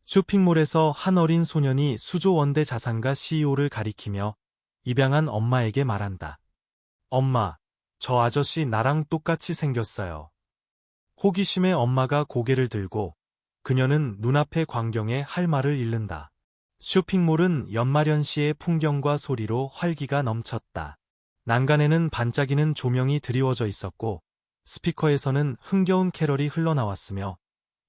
쇼핑몰에서 한 어린 소년이 수조 원대 자산가 CEO를 가리키며 입양한 엄마에게 말한다. 엄마, 저 아저씨 나랑 똑같이 생겼어요. 호기심에 엄마가 고개를 들고 그녀는 눈앞의 광경에 할 말을 잃는다. 쇼핑몰은 연말연시의 풍경과 소리로 활기가 넘쳤다. 난간에는 반짝이는 조명이 드리워져 있었고 스피커에서는 흥겨운 캐럴이 흘러나왔으며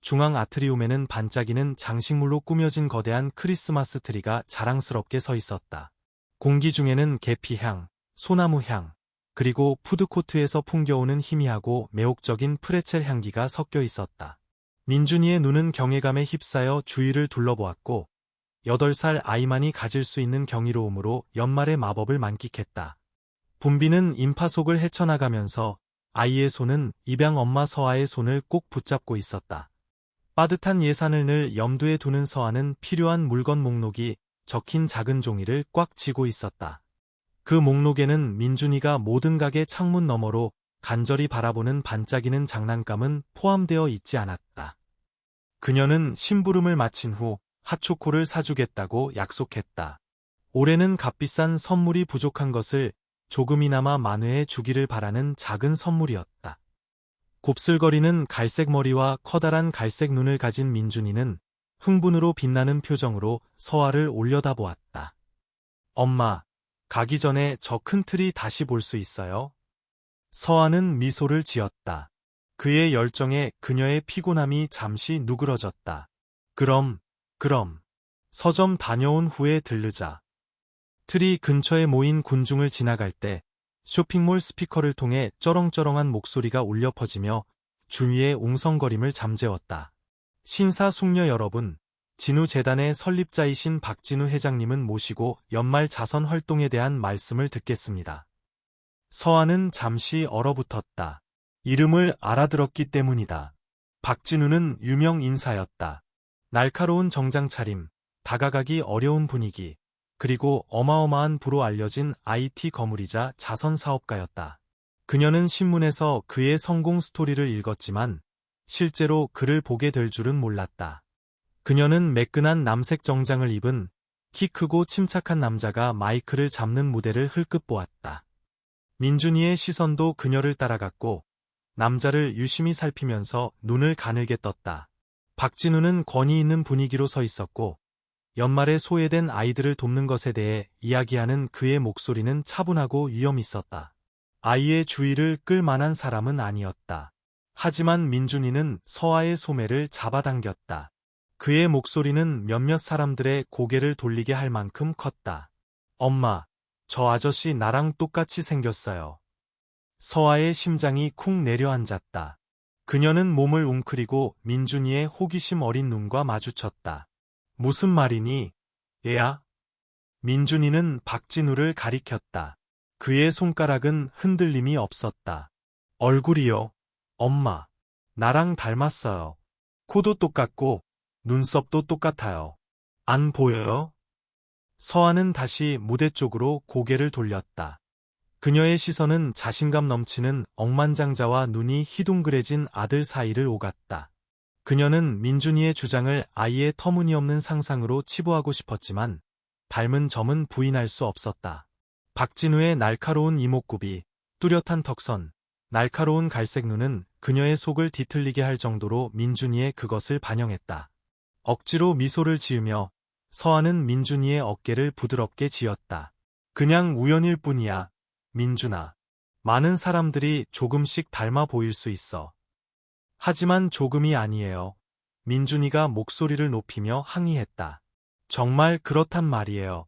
중앙 아트리움에는 반짝이는 장식물로 꾸며진 거대한 크리스마스 트리가 자랑스럽게 서 있었다. 공기 중에는 계피향, 소나무향, 그리고 푸드코트에서 풍겨오는 희미하고 매혹적인 프레첼 향기가 섞여 있었다. 민준이의 눈은 경외감에 휩싸여 주위를 둘러보았고 8살 아이만이 가질 수 있는 경이로움으로 연말의 마법을 만끽했다. 분비는 인파 속을 헤쳐나가면서 아이의 손은 입양 엄마 서아의 손을 꼭 붙잡고 있었다. 빠듯한 예산을 늘 염두에 두는 서아는 필요한 물건 목록이 적힌 작은 종이를 꽉 쥐고 있었다. 그 목록에는 민준이가 모든 가게 창문 너머로 간절히 바라보는 반짝이는 장난감은 포함되어 있지 않았다. 그녀는 심부름을 마친 후 핫초코를 사주겠다고 약속했다. 올해는 값비싼 선물이 부족한 것을 조금이나마 만회해 주기를 바라는 작은 선물이었다. 곱슬거리는 갈색 머리와 커다란 갈색 눈을 가진 민준이는 흥분으로 빛나는 표정으로 서아를 올려다보았다. 엄마, 가기 전에 저 큰 틀이 다시 볼 수 있어요? 서아는 미소를 지었다. 그의 열정에 그녀의 피곤함이 잠시 누그러졌다. 그럼. 서점 다녀온 후에 들르자. 트리 근처에 모인 군중을 지나갈 때 쇼핑몰 스피커를 통해 쩌렁쩌렁한 목소리가 울려 퍼지며 주위의 웅성거림을 잠재웠다. 신사숙녀 여러분, 진우재단의 설립자이신 박진우 회장님은 모시고 연말 자선 활동에 대한 말씀을 듣겠습니다. 서아는 잠시 얼어붙었다. 이름을 알아들었기 때문이다. 박진우는 유명 인사였다. 날카로운 정장 차림, 다가가기 어려운 분위기, 그리고 어마어마한 부로 알려진 IT 거물이자 자선 사업가였다. 그녀는 신문에서 그의 성공 스토리를 읽었지만 실제로 그를 보게 될 줄은 몰랐다. 그녀는 매끈한 남색 정장을 입은 키 크고 침착한 남자가 마이크를 잡는 무대를 흘끗 보았다. 민준이의 시선도 그녀를 따라갔고 남자를 유심히 살피면서 눈을 가늘게 떴다. 박진우는 권위 있는 분위기로 서 있었고 연말에 소외된 아이들을 돕는 것에 대해 이야기하는 그의 목소리는 차분하고 위험 있었다. 아이의 주의를 끌 만한 사람은 아니었다. 하지만 민준이는 서아의 소매를 잡아당겼다. 그의 목소리는 몇몇 사람들의 고개를 돌리게 할 만큼 컸다. 엄마, 저 아저씨 나랑 똑같이 생겼어요. 서아의 심장이 쿵 내려앉았다. 그녀는 몸을 웅크리고 민준이의 호기심 어린 눈과 마주쳤다. 무슨 말이니, 얘야? 민준이는 박진우를 가리켰다. 그의 손가락은 흔들림이 없었다. 얼굴이요, 엄마. 나랑 닮았어요. 코도 똑같고 눈썹도 똑같아요. 안 보여요? 서아는 다시 무대 쪽으로 고개를 돌렸다. 그녀의 시선은 자신감 넘치는 억만장자와 눈이 희둥그레진 아들 사이를 오갔다. 그녀는 민준이의 주장을 아이의 터무니없는 상상으로 치부하고 싶었지만 닮은 점은 부인할 수 없었다. 박진우의 날카로운 이목구비, 뚜렷한 턱선, 날카로운 갈색 눈은 그녀의 속을 뒤틀리게 할 정도로 민준이의 그것을 반영했다. 억지로 미소를 지으며 서아는 민준이의 어깨를 부드럽게 지었다. 그냥 우연일 뿐이야, 민준아. 많은 사람들이 조금씩 닮아 보일 수 있어. 하지만 조금이 아니에요. 민준이가 목소리를 높이며 항의했다. 정말 그렇단 말이에요.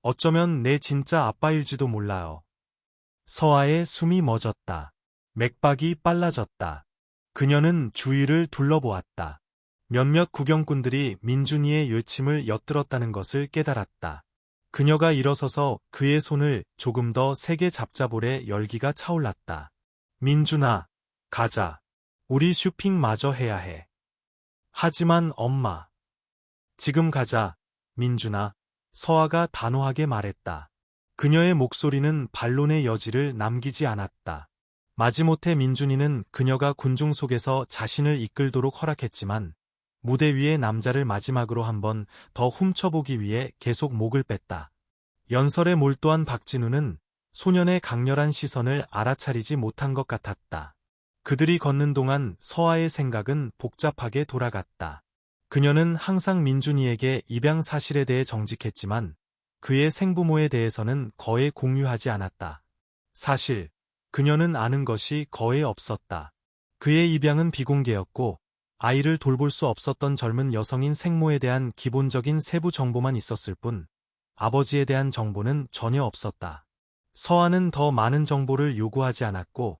어쩌면 내 진짜 아빠일지도 몰라요. 서아의 숨이 멎었다. 맥박이 빨라졌다. 그녀는 주위를 둘러보았다. 몇몇 구경꾼들이 민준이의 요침을 엿들었다는 것을 깨달았다. 그녀가 일어서서 그의 손을 조금 더 세게 잡자볼에 열기가 차올랐다. 민준아, 가자. 우리 쇼핑 마저 해야 해. 하지만 엄마. 지금 가자, 민준아. 서아가 단호하게 말했다. 그녀의 목소리는 반론의 여지를 남기지 않았다. 마지못해 민준이는 그녀가 군중 속에서 자신을 이끌도록 허락했지만 무대 위의 남자를 마지막으로 한번 더 훔쳐보기 위해 계속 목을 뺐다. 연설에 몰두한 박진우는 소년의 강렬한 시선을 알아차리지 못한 것 같았다. 그들이 걷는 동안 서아의 생각은 복잡하게 돌아갔다. 그녀는 항상 민준이에게 입양 사실에 대해 정직했지만 그의 생부모에 대해서는 거의 공유하지 않았다. 사실 그녀는 아는 것이 거의 없었다. 그의 입양은 비공개였고 아이를 돌볼 수 없었던 젊은 여성인 생모에 대한 기본적인 세부 정보만 있었을 뿐 아버지에 대한 정보는 전혀 없었다. 서아는 더 많은 정보를 요구하지 않았고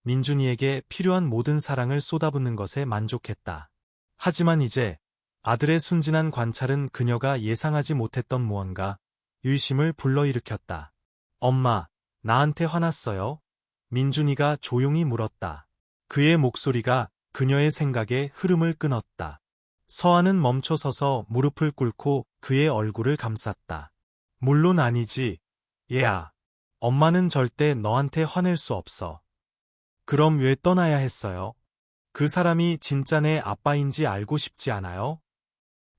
민준이에게 필요한 모든 사랑을 쏟아붓는 것에 만족했다. 하지만 이제 아들의 순진한 관찰은 그녀가 예상하지 못했던 무언가 의심을 불러일으켰다. 엄마, 나한테 화났어요? 민준이가 조용히 물었다. 그의 목소리가 그녀의 생각에 흐름을 끊었다. 서아는 멈춰서서 무릎을 꿇고 그의 얼굴을 감쌌다. 물론 아니지, 얘야. 엄마는 절대 너한테 화낼 수 없어. 그럼 왜 떠나야 했어요? 그 사람이 진짜 내 아빠인지 알고 싶지 않아요?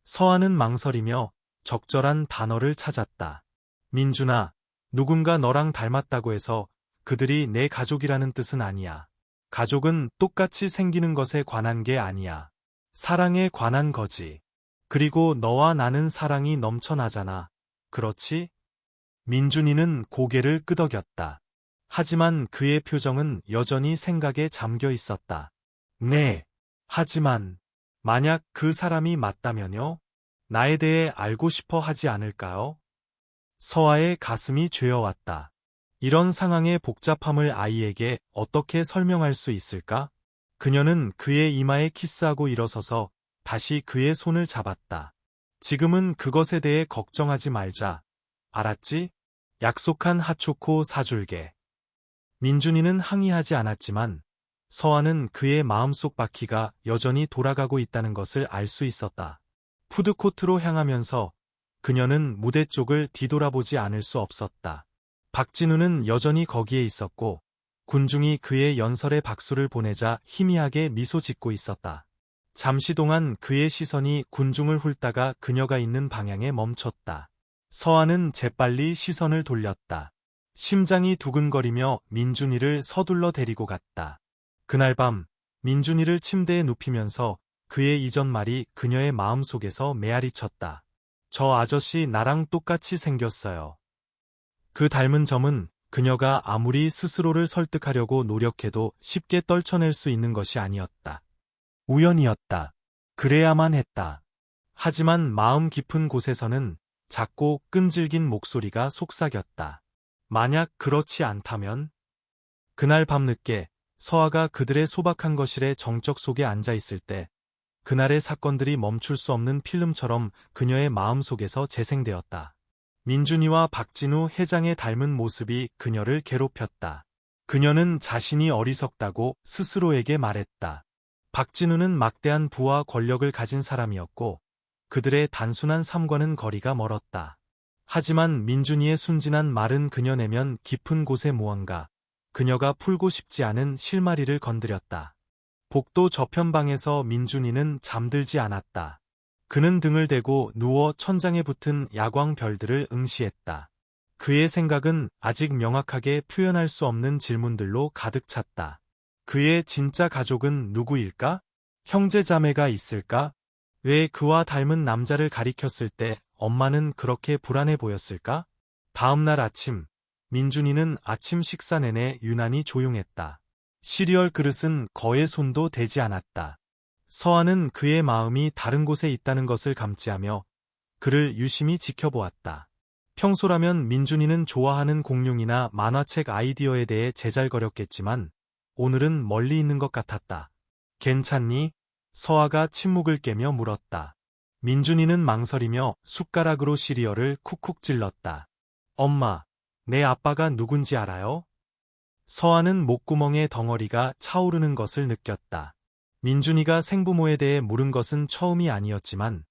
서아는 망설이며 적절한 단어를 찾았다. 민준아, 누군가 너랑 닮았다고 해서 그들이 내 가족이라는 뜻은 아니야. 가족은 똑같이 생기는 것에 관한 게 아니야. 사랑에 관한 거지. 그리고 너와 나는 사랑이 넘쳐나잖아. 그렇지? 민준이는 고개를 끄덕였다. 하지만 그의 표정은 여전히 생각에 잠겨 있었다. 네. 하지만 만약 그 사람이 맞다면요? 나에 대해 알고 싶어 하지 않을까요? 서아의 가슴이 죄어왔다. 이런 상황의 복잡함을 아이에게 어떻게 설명할 수 있을까? 그녀는 그의 이마에 키스하고 일어서서 다시 그의 손을 잡았다. 지금은 그것에 대해 걱정하지 말자. 알았지? 약속한 핫초코 사줄게. 민준이는 항의하지 않았지만 서아는 그의 마음속 바퀴가 여전히 돌아가고 있다는 것을 알 수 있었다. 푸드코트로 향하면서 그녀는 무대 쪽을 뒤돌아보지 않을 수 없었다. 박진우는 여전히 거기에 있었고 군중이 그의 연설에 박수를 보내자 희미하게 미소 짓고 있었다. 잠시 동안 그의 시선이 군중을 훑다가 그녀가 있는 방향에 멈췄다. 서아는 재빨리 시선을 돌렸다. 심장이 두근거리며 민준이를 서둘러 데리고 갔다. 그날 밤 민준이를 침대에 눕히면서 그의 이전 말이 그녀의 마음속에서 메아리쳤다. 저 아저씨 나랑 똑같이 생겼어요. 그 닮은 점은 그녀가 아무리 스스로를 설득하려고 노력해도 쉽게 떨쳐낼 수 있는 것이 아니었다. 우연이었다. 그래야만 했다. 하지만 마음 깊은 곳에서는 작고 끈질긴 목소리가 속삭였다. 만약 그렇지 않다면? 그날 밤늦게 서아가 그들의 소박한 거실의 정적 속에 앉아 있을 때 그날의 사건들이 멈출 수 없는 필름처럼 그녀의 마음속에서 재생되었다. 민준이와 박진우 회장의 닮은 모습이 그녀를 괴롭혔다. 그녀는 자신이 어리석다고 스스로에게 말했다. 박진우는 막대한 부와 권력을 가진 사람이었고 그들의 단순한 삶과는 거리가 멀었다. 하지만 민준이의 순진한 말은 그녀 내면 깊은 곳에 무언가 그녀가 풀고 싶지 않은 실마리를 건드렸다. 복도 저편방에서 민준이는 잠들지 않았다. 그는 등을 대고 누워 천장에 붙은 야광 별들을 응시했다. 그의 생각은 아직 명확하게 표현할 수 없는 질문들로 가득 찼다. 그의 진짜 가족은 누구일까? 형제자매가 있을까? 왜 그와 닮은 남자를 가리켰을 때 엄마는 그렇게 불안해 보였을까? 다음 날 아침, 민준이는 아침 식사 내내 유난히 조용했다. 시리얼 그릇은 거의 손도 대지 않았다. 서아는 그의 마음이 다른 곳에 있다는 것을 감지하며 그를 유심히 지켜보았다. 평소라면 민준이는 좋아하는 공룡이나 만화책 아이디어에 대해 제잘거렸겠지만 오늘은 멀리 있는 것 같았다. 괜찮니? 서아가 침묵을 깨며 물었다. 민준이는 망설이며 숟가락으로 시리얼을 쿡쿡 찔렀다. 엄마, 내 아빠가 누군지 알아요? 서아는 목구멍에 덩어리가 차오르는 것을 느꼈다. 민준이가 생부모에 대해 물은 것은 처음이 아니었지만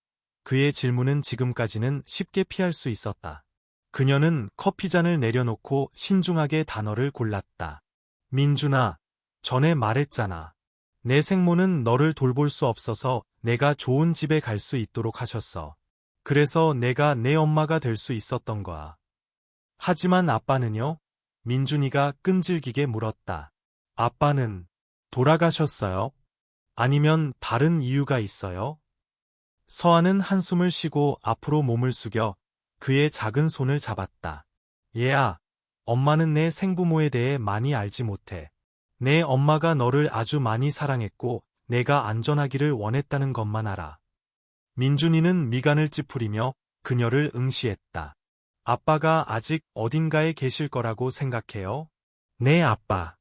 그의 질문은 지금까지는 쉽게 피할 수 있었다. 그녀는 커피잔을 내려놓고 신중하게 단어를 골랐다. 민준아, 전에 말했잖아. 내 생모는 너를 돌볼 수 없어서 내가 좋은 집에 갈 수 있도록 하셨어. 그래서 내가 내 엄마가 될 수 있었던 거야. 하지만 아빠는요? 민준이가 끈질기게 물었다. 아빠는 돌아가셨어요? 아니면 다른 이유가 있어요? 서아는 한숨을 쉬고 앞으로 몸을 숙여 그의 작은 손을 잡았다. 얘야, 엄마는 내 생부모에 대해 많이 알지 못해. 내 엄마가 너를 아주 많이 사랑했고 내가 안전하기를 원했다는 것만 알아. 민준이는 미간을 찌푸리며 그녀를 응시했다. 아빠가 아직 어딘가에 계실 거라고 생각해요? 네, 아빠.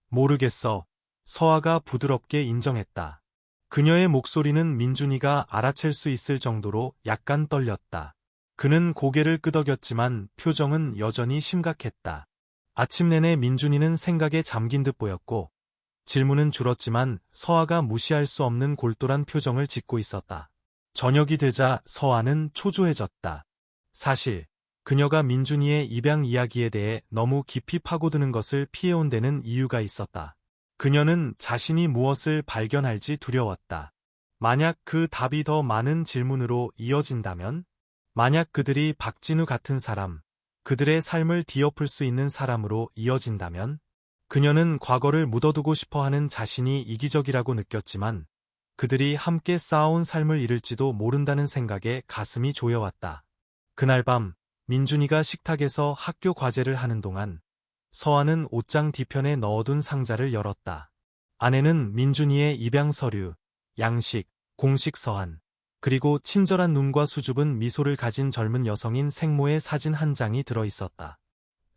모르겠어. 서아가 부드럽게 인정했다. 그녀의 목소리는 민준이가 알아챌 수 있을 정도로 약간 떨렸다. 그는 고개를 끄덕였지만 표정은 여전히 심각했다. 아침 내내 민준이는 생각에 잠긴 듯 보였고 질문은 줄었지만 서아가 무시할 수 없는 골똘한 표정을 짓고 있었다. 저녁이 되자 서아는 초조해졌다. 사실 그녀가 민준이의 입양 이야기에 대해 너무 깊이 파고드는 것을 피해온 데는 이유가 있었다. 그녀는 자신이 무엇을 발견할지 두려웠다. 만약 그 답이 더 많은 질문으로 이어진다면? 만약 그들이 박진우 같은 사람, 그들의 삶을 뒤엎을 수 있는 사람으로 이어진다면? 그녀는 과거를 묻어두고 싶어하는 자신이 이기적이라고 느꼈지만 그들이 함께 쌓아온 삶을 잃을지도 모른다는 생각에 가슴이 조여왔다. 그날 밤 민준이가 식탁에서 학교 과제를 하는 동안 서아는 옷장 뒤편에 넣어둔 상자를 열었다. 안에는 민준이의 입양 서류, 양식, 공식 서한, 그리고 친절한 눈과 수줍은 미소를 가진 젊은 여성인 생모의 사진 한 장이 들어있었다.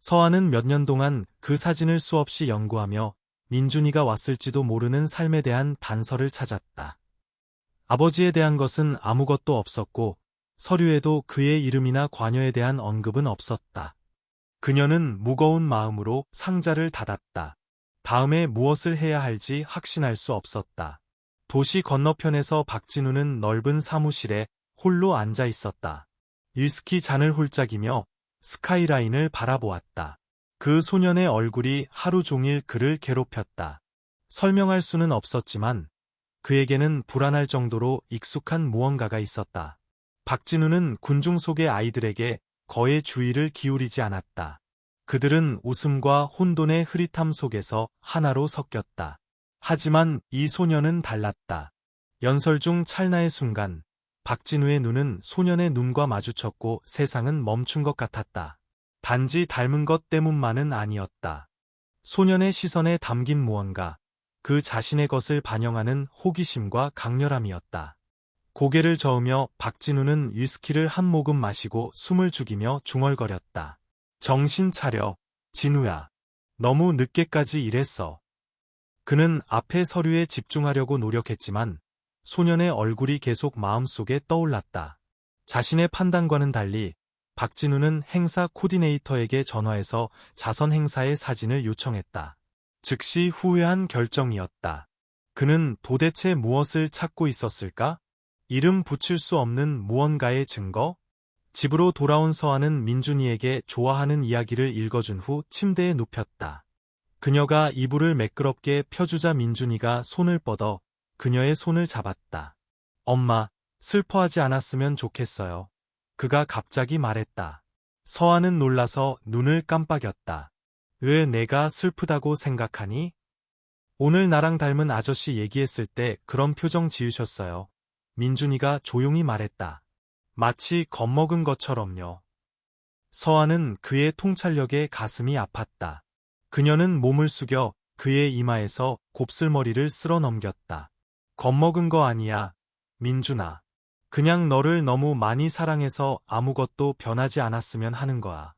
서아는 몇 년 동안 그 사진을 수없이 연구하며 민준이가 왔을지도 모르는 삶에 대한 단서를 찾았다. 아버지에 대한 것은 아무것도 없었고 서류에도 그의 이름이나 관여에 대한 언급은 없었다. 그녀는 무거운 마음으로 상자를 닫았다. 다음에 무엇을 해야 할지 확신할 수 없었다. 도시 건너편에서 박진우는 넓은 사무실에 홀로 앉아 있었다. 위스키 잔을 홀짝이며 스카이라인을 바라보았다. 그 소년의 얼굴이 하루 종일 그를 괴롭혔다. 설명할 수는 없었지만 그에게는 불안할 정도로 익숙한 무언가가 있었다. 박진우는 군중 속의 아이들에게 거의 주의를 기울이지 않았다. 그들은 웃음과 혼돈의 흐릿함 속에서 하나로 섞였다. 하지만 이 소년은 달랐다. 연설 중 찰나의 순간 박진우의 눈은 소년의 눈과 마주쳤고 세상은 멈춘 것 같았다. 단지 닮은 것 때문만은 아니었다. 소년의 시선에 담긴 무언가, 그 자신의 것을 반영하는 호기심과 강렬함이었다. 고개를 저으며 박진우는 위스키를 한 모금 마시고 숨을 죽이며 중얼거렸다. 정신 차려, 진우야. 너무 늦게까지 일했어. 그는 앞의 서류에 집중하려고 노력했지만 소년의 얼굴이 계속 마음속에 떠올랐다. 자신의 판단과는 달리 박진우는 행사 코디네이터에게 전화해서 자선 행사의 사진을 요청했다. 즉시 후회한 결정이었다. 그는 도대체 무엇을 찾고 있었을까? 이름 붙일 수 없는 무언가의 증거? 집으로 돌아온 서아는 민준이에게 좋아하는 이야기를 읽어준 후 침대에 눕혔다. 그녀가 이불을 매끄럽게 펴주자 민준이가 손을 뻗어 그녀의 손을 잡았다. 엄마, 슬퍼하지 않았으면 좋겠어요. 그가 갑자기 말했다. 서아는 놀라서 눈을 깜빡였다. 왜 내가 슬프다고 생각하니? 오늘 나랑 닮은 아저씨 얘기했을 때 그런 표정 지으셨어요. 민준이가 조용히 말했다. 마치 겁먹은 것처럼요. 서아는 그의 통찰력에 가슴이 아팠다. 그녀는 몸을 숙여 그의 이마에서 곱슬머리를 쓸어 넘겼다. 겁먹은 거 아니야, 민준아. 그냥 너를 너무 많이 사랑해서 아무것도 변하지 않았으면 하는 거야.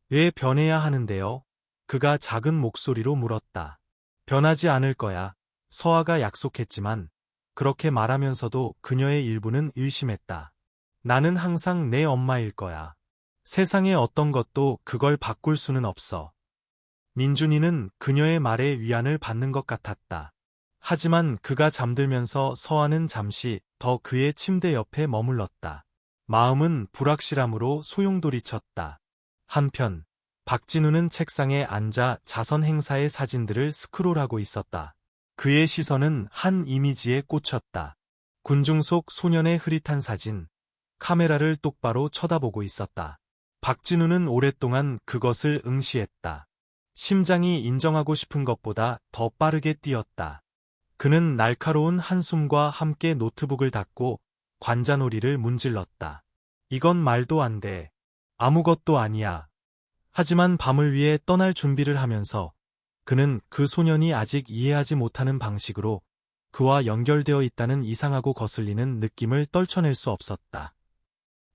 왜 변해야 하는데요? 그가 작은 목소리로 물었다. 변하지 않을 거야. 서아가 약속했지만 그렇게 말하면서도 그녀의 일부는 의심했다. 나는 항상 내 엄마일 거야. 세상의 어떤 것도 그걸 바꿀 수는 없어. 민준이는 그녀의 말에 위안을 받는 것 같았다. 하지만 그가 잠들면서 서아는 잠시 더 그의 침대 옆에 머물렀다. 마음은 불확실함으로 소용돌이쳤다. 한편 박진우는 책상에 앉아 자선 행사의 사진들을 스크롤하고 있었다. 그의 시선은 한 이미지에 꽂혔다. 군중 속 소년의 흐릿한 사진, 카메라를 똑바로 쳐다보고 있었다. 박진우는 오랫동안 그것을 응시했다. 심장이 인정하고 싶은 것보다 더 빠르게 뛰었다. 그는 날카로운 한숨과 함께 노트북을 닫고 관자놀이를 문질렀다. 이건 말도 안 돼. 아무것도 아니야. 하지만 밤을 위해 떠날 준비를 하면서 그는 그 소년이 아직 이해하지 못하는 방식으로 그와 연결되어 있다는 이상하고 거슬리는 느낌을 떨쳐낼 수 없었다.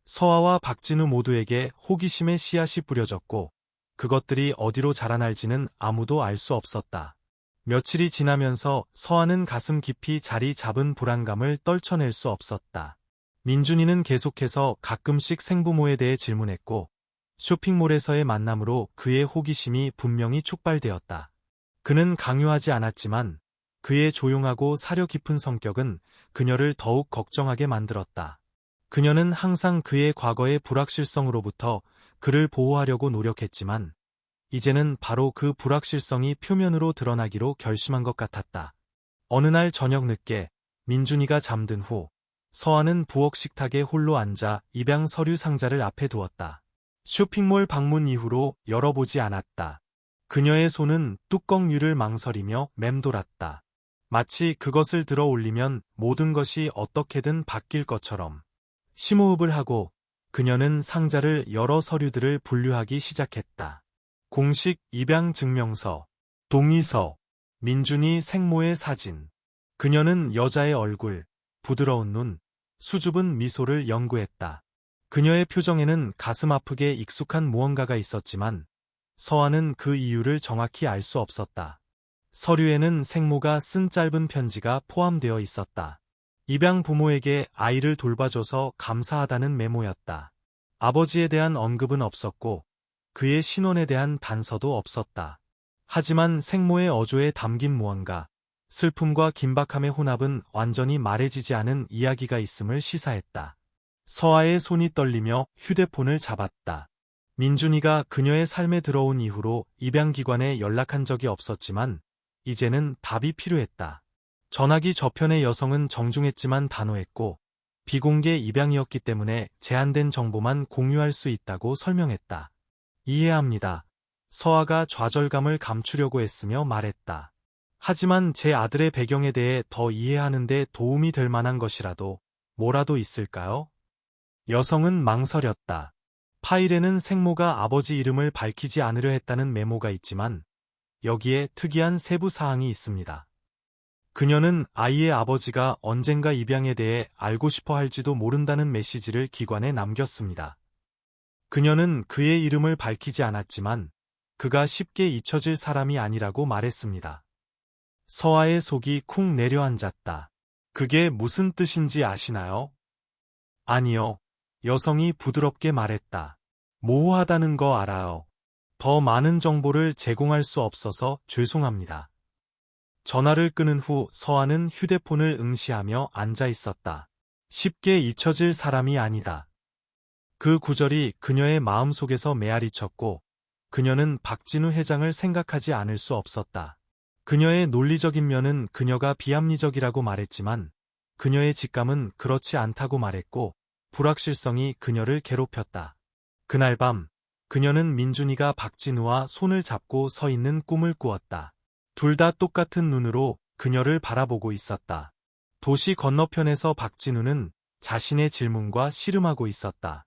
서아와 박진우 모두에게 호기심의 씨앗이 뿌려졌고 그것들이 어디로 자라날지는 아무도 알 수 없었다. 며칠이 지나면서 서아는 가슴 깊이 자리 잡은 불안감을 떨쳐낼 수 없었다. 민준이는 계속해서 가끔씩 생부모에 대해 질문했고 쇼핑몰에서의 만남으로 그의 호기심이 분명히 촉발되었다. 그는 강요하지 않았지만 그의 조용하고 사려 깊은 성격은 그녀를 더욱 걱정하게 만들었다. 그녀는 항상 그의 과거의 불확실성으로부터 그를 보호하려고 노력했지만 이제는 바로 그 불확실성이 표면으로 드러나기로 결심한 것 같았다. 어느 날 저녁 늦게 민준이가 잠든 후 서아는 부엌 식탁에 홀로 앉아 입양 서류 상자를 앞에 두었다. 쇼핑몰 방문 이후로 열어보지 않았다. 그녀의 손은 뚜껑 위를 망설이며 맴돌았다. 마치 그것을 들어 올리면 모든 것이 어떻게든 바뀔 것처럼. 심호흡을 하고 그녀는 상자를 열어 서류들을 분류하기 시작했다. 공식 입양 증명서, 동의서, 민준이 생모의 사진. 그녀는 여자의 얼굴, 부드러운 눈, 수줍은 미소를 연구했다. 그녀의 표정에는 가슴 아프게 익숙한 무언가가 있었지만 서아는 그 이유를 정확히 알 수 없었다. 서류에는 생모가 쓴 짧은 편지가 포함되어 있었다. 입양 부모에게 아이를 돌봐줘서 감사하다는 메모였다. 아버지에 대한 언급은 없었고 그의 신원에 대한 단서도 없었다. 하지만 생모의 어조에 담긴 무언가, 슬픔과 긴박함의 혼합은 완전히 말해지지 않은 이야기가 있음을 시사했다. 서아의 손이 떨리며 휴대폰을 잡았다. 민준이가 그녀의 삶에 들어온 이후로 입양기관에 연락한 적이 없었지만 이제는 답이 필요했다. 전화기 저편의 여성은 정중했지만 단호했고 비공개 입양이었기 때문에 제한된 정보만 공유할 수 있다고 설명했다. 이해합니다. 서아가 좌절감을 감추려고 했으며 말했다. 하지만 제 아들의 배경에 대해 더 이해하는 데 도움이 될 만한 것이라도 뭐라도 있을까요? 여성은 망설였다. 파일에는 생모가 아버지 이름을 밝히지 않으려 했다는 메모가 있지만 여기에 특이한 세부 사항이 있습니다. 그녀는 아이의 아버지가 언젠가 입양에 대해 알고 싶어 할지도 모른다는 메시지를 기관에 남겼습니다. 그녀는 그의 이름을 밝히지 않았지만 그가 쉽게 잊혀질 사람이 아니라고 말했습니다. 서아의 속이 쿵 내려앉았다. 그게 무슨 뜻인지 아시나요? 아니요. 여성이 부드럽게 말했다. 모호하다는 거 알아요. 더 많은 정보를 제공할 수 없어서 죄송합니다. 전화를 끊은 후 서아는 휴대폰을 응시하며 앉아 있었다. 쉽게 잊혀질 사람이 아니다. 그 구절이 그녀의 마음속에서 메아리쳤고 그녀는 박진우 회장을 생각하지 않을 수 없었다. 그녀의 논리적인 면은 그녀가 비합리적이라고 말했지만 그녀의 직감은 그렇지 않다고 말했고 불확실성이 그녀를 괴롭혔다. 그날 밤 그녀는 민준이가 박진우와 손을 잡고 서 있는 꿈을 꾸었다. 둘 다 똑같은 눈으로 그녀를 바라보고 있었다. 도시 건너편에서 박진우는 자신의 질문과 씨름하고 있었다.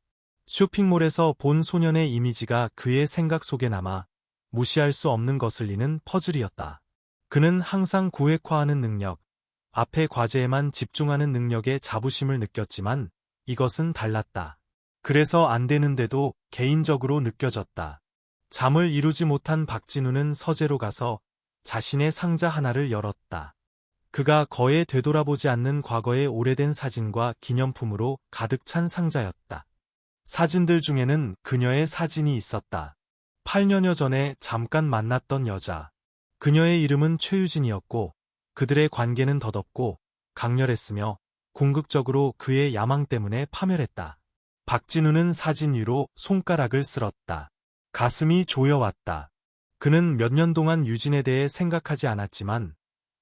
쇼핑몰에서 본 소년의 이미지가 그의 생각 속에 남아 무시할 수 없는 거슬리는 퍼즐이었다. 그는 항상 구획화하는 능력, 앞의 과제에만 집중하는 능력에 자부심을 느꼈지만 이것은 달랐다. 그래서 안 되는데도 개인적으로 느껴졌다. 잠을 이루지 못한 박진우는 서재로 가서 자신의 상자 하나를 열었다. 그가 거에 되돌아보지 않는 과거의 오래된 사진과 기념품으로 가득 찬 상자였다. 사진들 중에는 그녀의 사진이 있었다. 8년여 전에 잠깐 만났던 여자. 그녀의 이름은 최유진이었고 그들의 관계는 더덥고 강렬했으며 궁극적으로 그의 야망 때문에 파멸했다. 박진우는 사진 위로 손가락을 쓸었다. 가슴이 조여왔다. 그는 몇 년 동안 유진에 대해 생각하지 않았지만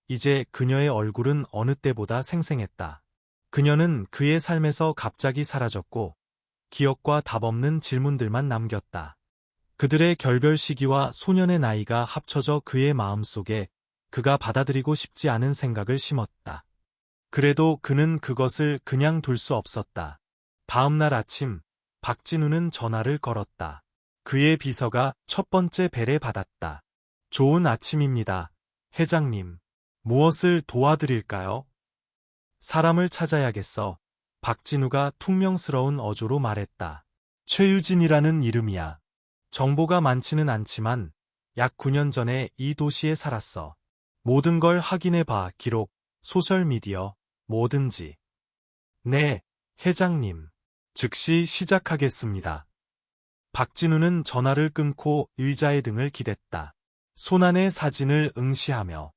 이제 그녀의 얼굴은 어느 때보다 생생했다. 그녀는 그의 삶에서 갑자기 사라졌고 기억과 답없는 질문들만 남겼다. 그들의 결별 시기와 소년의 나이가 합쳐져 그의 마음속에 그가 받아들이고 싶지 않은 생각을 심었다. 그래도 그는 그것을 그냥 둘 수 없었다. 다음 날 아침, 박진우는 전화를 걸었다. 그의 비서가 첫 번째 벨을 받았다. 좋은 아침입니다, 회장님. 무엇을 도와드릴까요? 사람을 찾아야겠어. 박진우가 퉁명스러운 어조로 말했다. 최유진이라는 이름이야. 정보가 많지는 않지만 약 9년 전에 이 도시에 살았어. 모든 걸 확인해봐. 기록, 소셜미디어, 뭐든지. 네, 회장님. 즉시 시작하겠습니다. 박진우는 전화를 끊고 의자의 등을 기댔다. 손안의 사진을 응시하며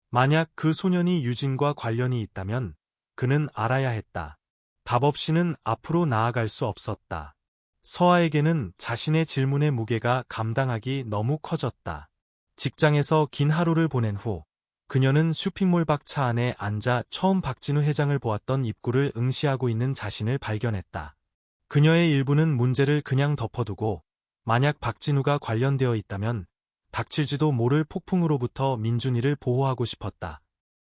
만약 그 소년이 유진과 관련이 있다면 그는 알아야 했다. 답 없이는 앞으로 나아갈 수 없었다. 서아에게는 자신의 질문의 무게가 감당하기 너무 커졌다. 직장에서 긴 하루를 보낸 후 그녀는 쇼핑몰 밖 차 안에 앉아 처음 박진우 회장을 보았던 입구를 응시하고 있는 자신을 발견했다. 그녀의 일부는 문제를 그냥 덮어두고 만약 박진우가 관련되어 있다면 닥칠지도 모를 폭풍으로부터 민준이를 보호하고 싶었다.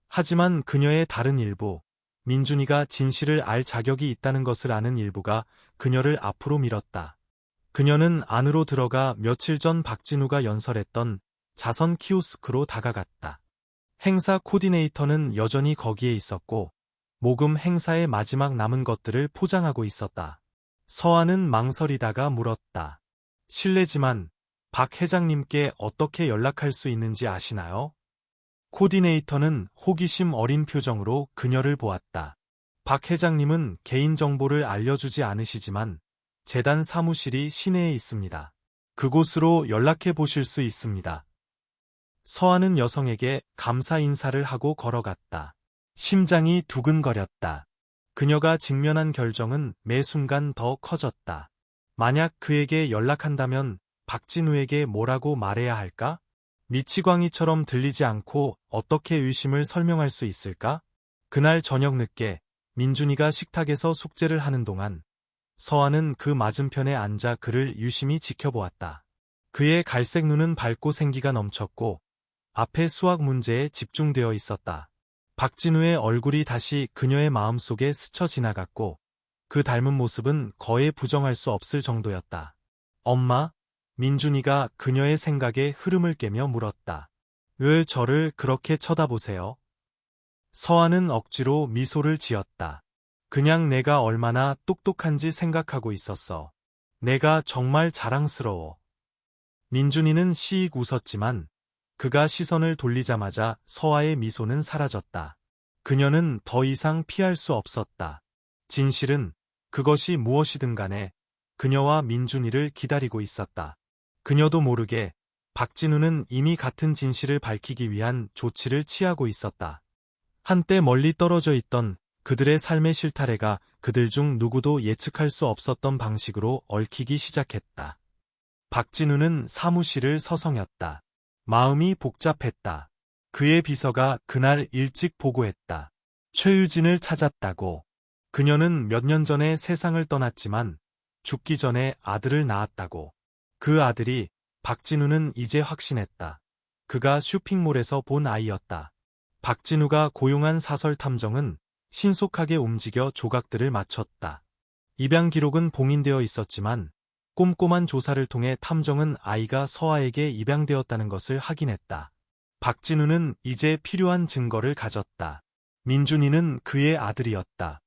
하지만 그녀의 다른 일부, 민준이가 진실을 알 자격이 있다는 것을 아는 일부가 그녀를 앞으로 밀었다. 그녀는 안으로 들어가 며칠 전 박진우가 연설했던 자선 키오스크로 다가갔다. 행사 코디네이터는 여전히 거기에 있었고 모금 행사의 마지막 남은 것들을 포장하고 있었다. 서아는 망설이다가 물었다. 실례지만 박 회장님께 어떻게 연락할 수 있는지 아시나요? 코디네이터는 호기심 어린 표정으로 그녀를 보았다. 박 회장님은 개인정보를 알려주지 않으시지만 재단 사무실이 시내에 있습니다. 그곳으로 연락해 보실 수 있습니다. 서아는 여성에게 감사 인사를 하고 걸어갔다. 심장이 두근거렸다. 그녀가 직면한 결정은 매 순간 더 커졌다. 만약 그에게 연락한다면 박진우에게 뭐라고 말해야 할까? 미치광이처럼 들리지 않고 어떻게 의심을 설명할 수 있을까? 그날 저녁 늦게 민준이가 식탁에서 숙제를 하는 동안 서아는 그 맞은편에 앉아 그를 유심히 지켜보았다. 그의 갈색 눈은 밝고 생기가 넘쳤고 앞에 수학 문제에 집중되어 있었다. 박진우의 얼굴이 다시 그녀의 마음속에 스쳐 지나갔고 그 닮은 모습은 거의 부정할 수 없을 정도였다. 엄마? 민준이가 그녀의 생각의 흐름을 깨며 물었다. 왜 저를 그렇게 쳐다보세요? 서아는 억지로 미소를 지었다. 그냥 내가 얼마나 똑똑한지 생각하고 있었어. 내가 정말 자랑스러워. 민준이는 시익 웃었지만 그가 시선을 돌리자마자 서아의 미소는 사라졌다. 그녀는 더 이상 피할 수 없었다. 진실은 그것이 무엇이든 간에 그녀와 민준이를 기다리고 있었다. 그녀도 모르게 박진우는 이미 같은 진실을 밝히기 위한 조치를 취하고 있었다. 한때 멀리 떨어져 있던 그들의 삶의 실타래가 그들 중 누구도 예측할 수 없었던 방식으로 얽히기 시작했다. 박진우는 사무실을 서성였다. 마음이 복잡했다. 그의 비서가 그날 일찍 보고했다. 최유진을 찾았다고. 그녀는 몇 년 전에 세상을 떠났지만 죽기 전에 아들을 낳았다고. 그 아들이 박진우는 이제 확신했다. 그가 쇼핑몰에서 본 아이였다. 박진우가 고용한 사설 탐정은 신속하게 움직여 조각들을 맞췄다. 입양 기록은 봉인되어 있었지만 꼼꼼한 조사를 통해 탐정은 아이가 서아에게 입양되었다는 것을 확인했다. 박진우는 이제 필요한 증거를 가졌다. 민준이는 그의 아들이었다.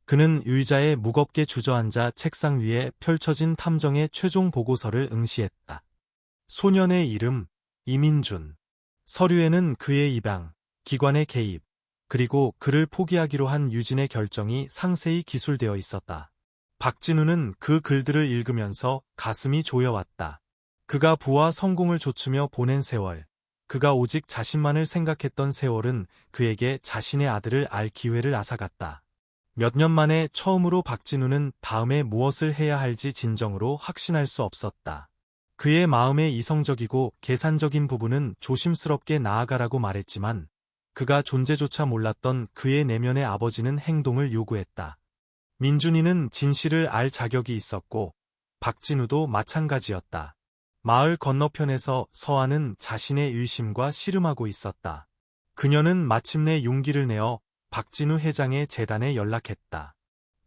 그는 의자에 무겁게 주저앉아 책상 위에 펼쳐진 탐정의 최종 보고서를 응시했다. 소년의 이름, 이민준. 서류에는 그의 입양, 기관의 개입, 그리고 그를 포기하기로 한 유진의 결정이 상세히 기술되어 있었다. 박진우는 그 글들을 읽으면서 가슴이 조여왔다. 그가 부와 성공을 좇으며 보낸 세월, 그가 오직 자신만을 생각했던 세월은 그에게 자신의 아들을 알 기회를 앗아갔다. 몇 년 만에 처음으로 박진우는 다음에 무엇을 해야 할지 진정으로 확신할 수 없었다. 그의 마음의 이성적이고 계산적인 부분은 조심스럽게 나아가라고 말했지만 그가 존재조차 몰랐던 그의 내면의 아버지는 행동을 요구했다. 민준이는 진실을 알 자격이 있었고 박진우도 마찬가지였다. 마을 건너편에서 서아는 자신의 의심과 씨름하고 있었다. 그녀는 마침내 용기를 내어 박진우 회장의 재단에 연락했다.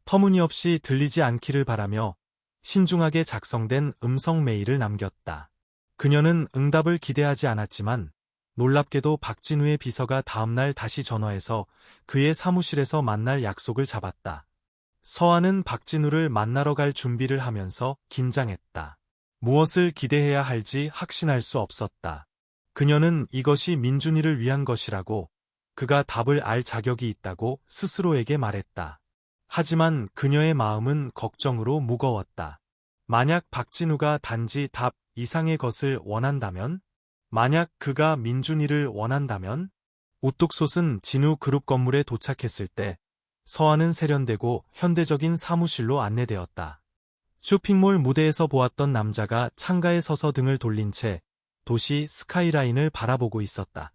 터무니없이 들리지 않기를 바라며 신중하게 작성된 음성 메일을 남겼다. 그녀는 응답을 기대하지 않았지만 놀랍게도 박진우의 비서가 다음날 다시 전화해서 그의 사무실에서 만날 약속을 잡았다. 서아는 박진우를 만나러 갈 준비를 하면서 긴장했다. 무엇을 기대해야 할지 확신할 수 없었다. 그녀는 이것이 민준이를 위한 것이라고, 그가 답을 알 자격이 있다고 스스로에게 말했다. 하지만 그녀의 마음은 걱정으로 무거웠다. 만약 박진우가 단지 답 이상의 것을 원한다면? 만약 그가 민준이를 원한다면? 우뚝 솟은 진우 그룹 건물에 도착했을 때 서아는 세련되고 현대적인 사무실로 안내되었다. 쇼핑몰 무대에서 보았던 남자가 창가에 서서 등을 돌린 채 도시 스카이라인을 바라보고 있었다.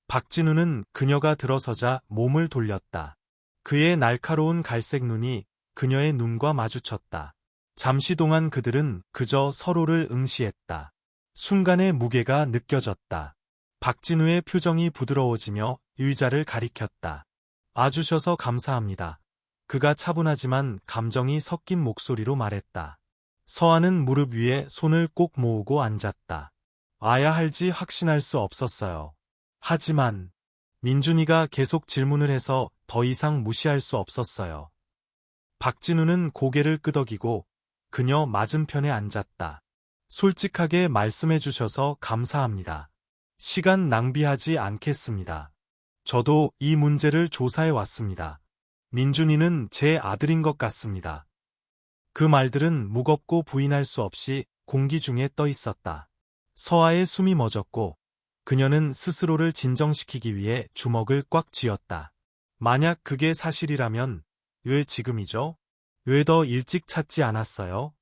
박진우는 그녀가 들어서자 몸을 돌렸다. 그의 날카로운 갈색 눈이 그녀의 눈과 마주쳤다. 잠시 동안 그들은 그저 서로를 응시했다. 순간의 무게가 느껴졌다. 박진우의 표정이 부드러워지며 의자를 가리켰다. 와주셔서 감사합니다. 그가 차분하지만 감정이 섞인 목소리로 말했다. 서아는 무릎 위에 손을 꼭 모으고 앉았다. 와야 할지 확신할 수 없었어요. 하지만 민준이가 계속 질문을 해서 더 이상 무시할 수 없었어요. 박진우는 고개를 끄덕이고 그녀 맞은편에 앉았다. 솔직하게 말씀해 주셔서 감사합니다. 시간 낭비하지 않겠습니다. 저도 이 문제를 조사해 왔습니다. 민준이는 제 아들인 것 같습니다. 그 말들은 무겁고 부인할 수 없이 공기 중에 떠 있었다. 서아의 숨이 멎었고 그녀는 스스로를 진정시키기 위해 주먹을 꽉 쥐었다. 만약 그게 사실이라면 왜 지금이죠? 왜 더 일찍 찾지 않았어요?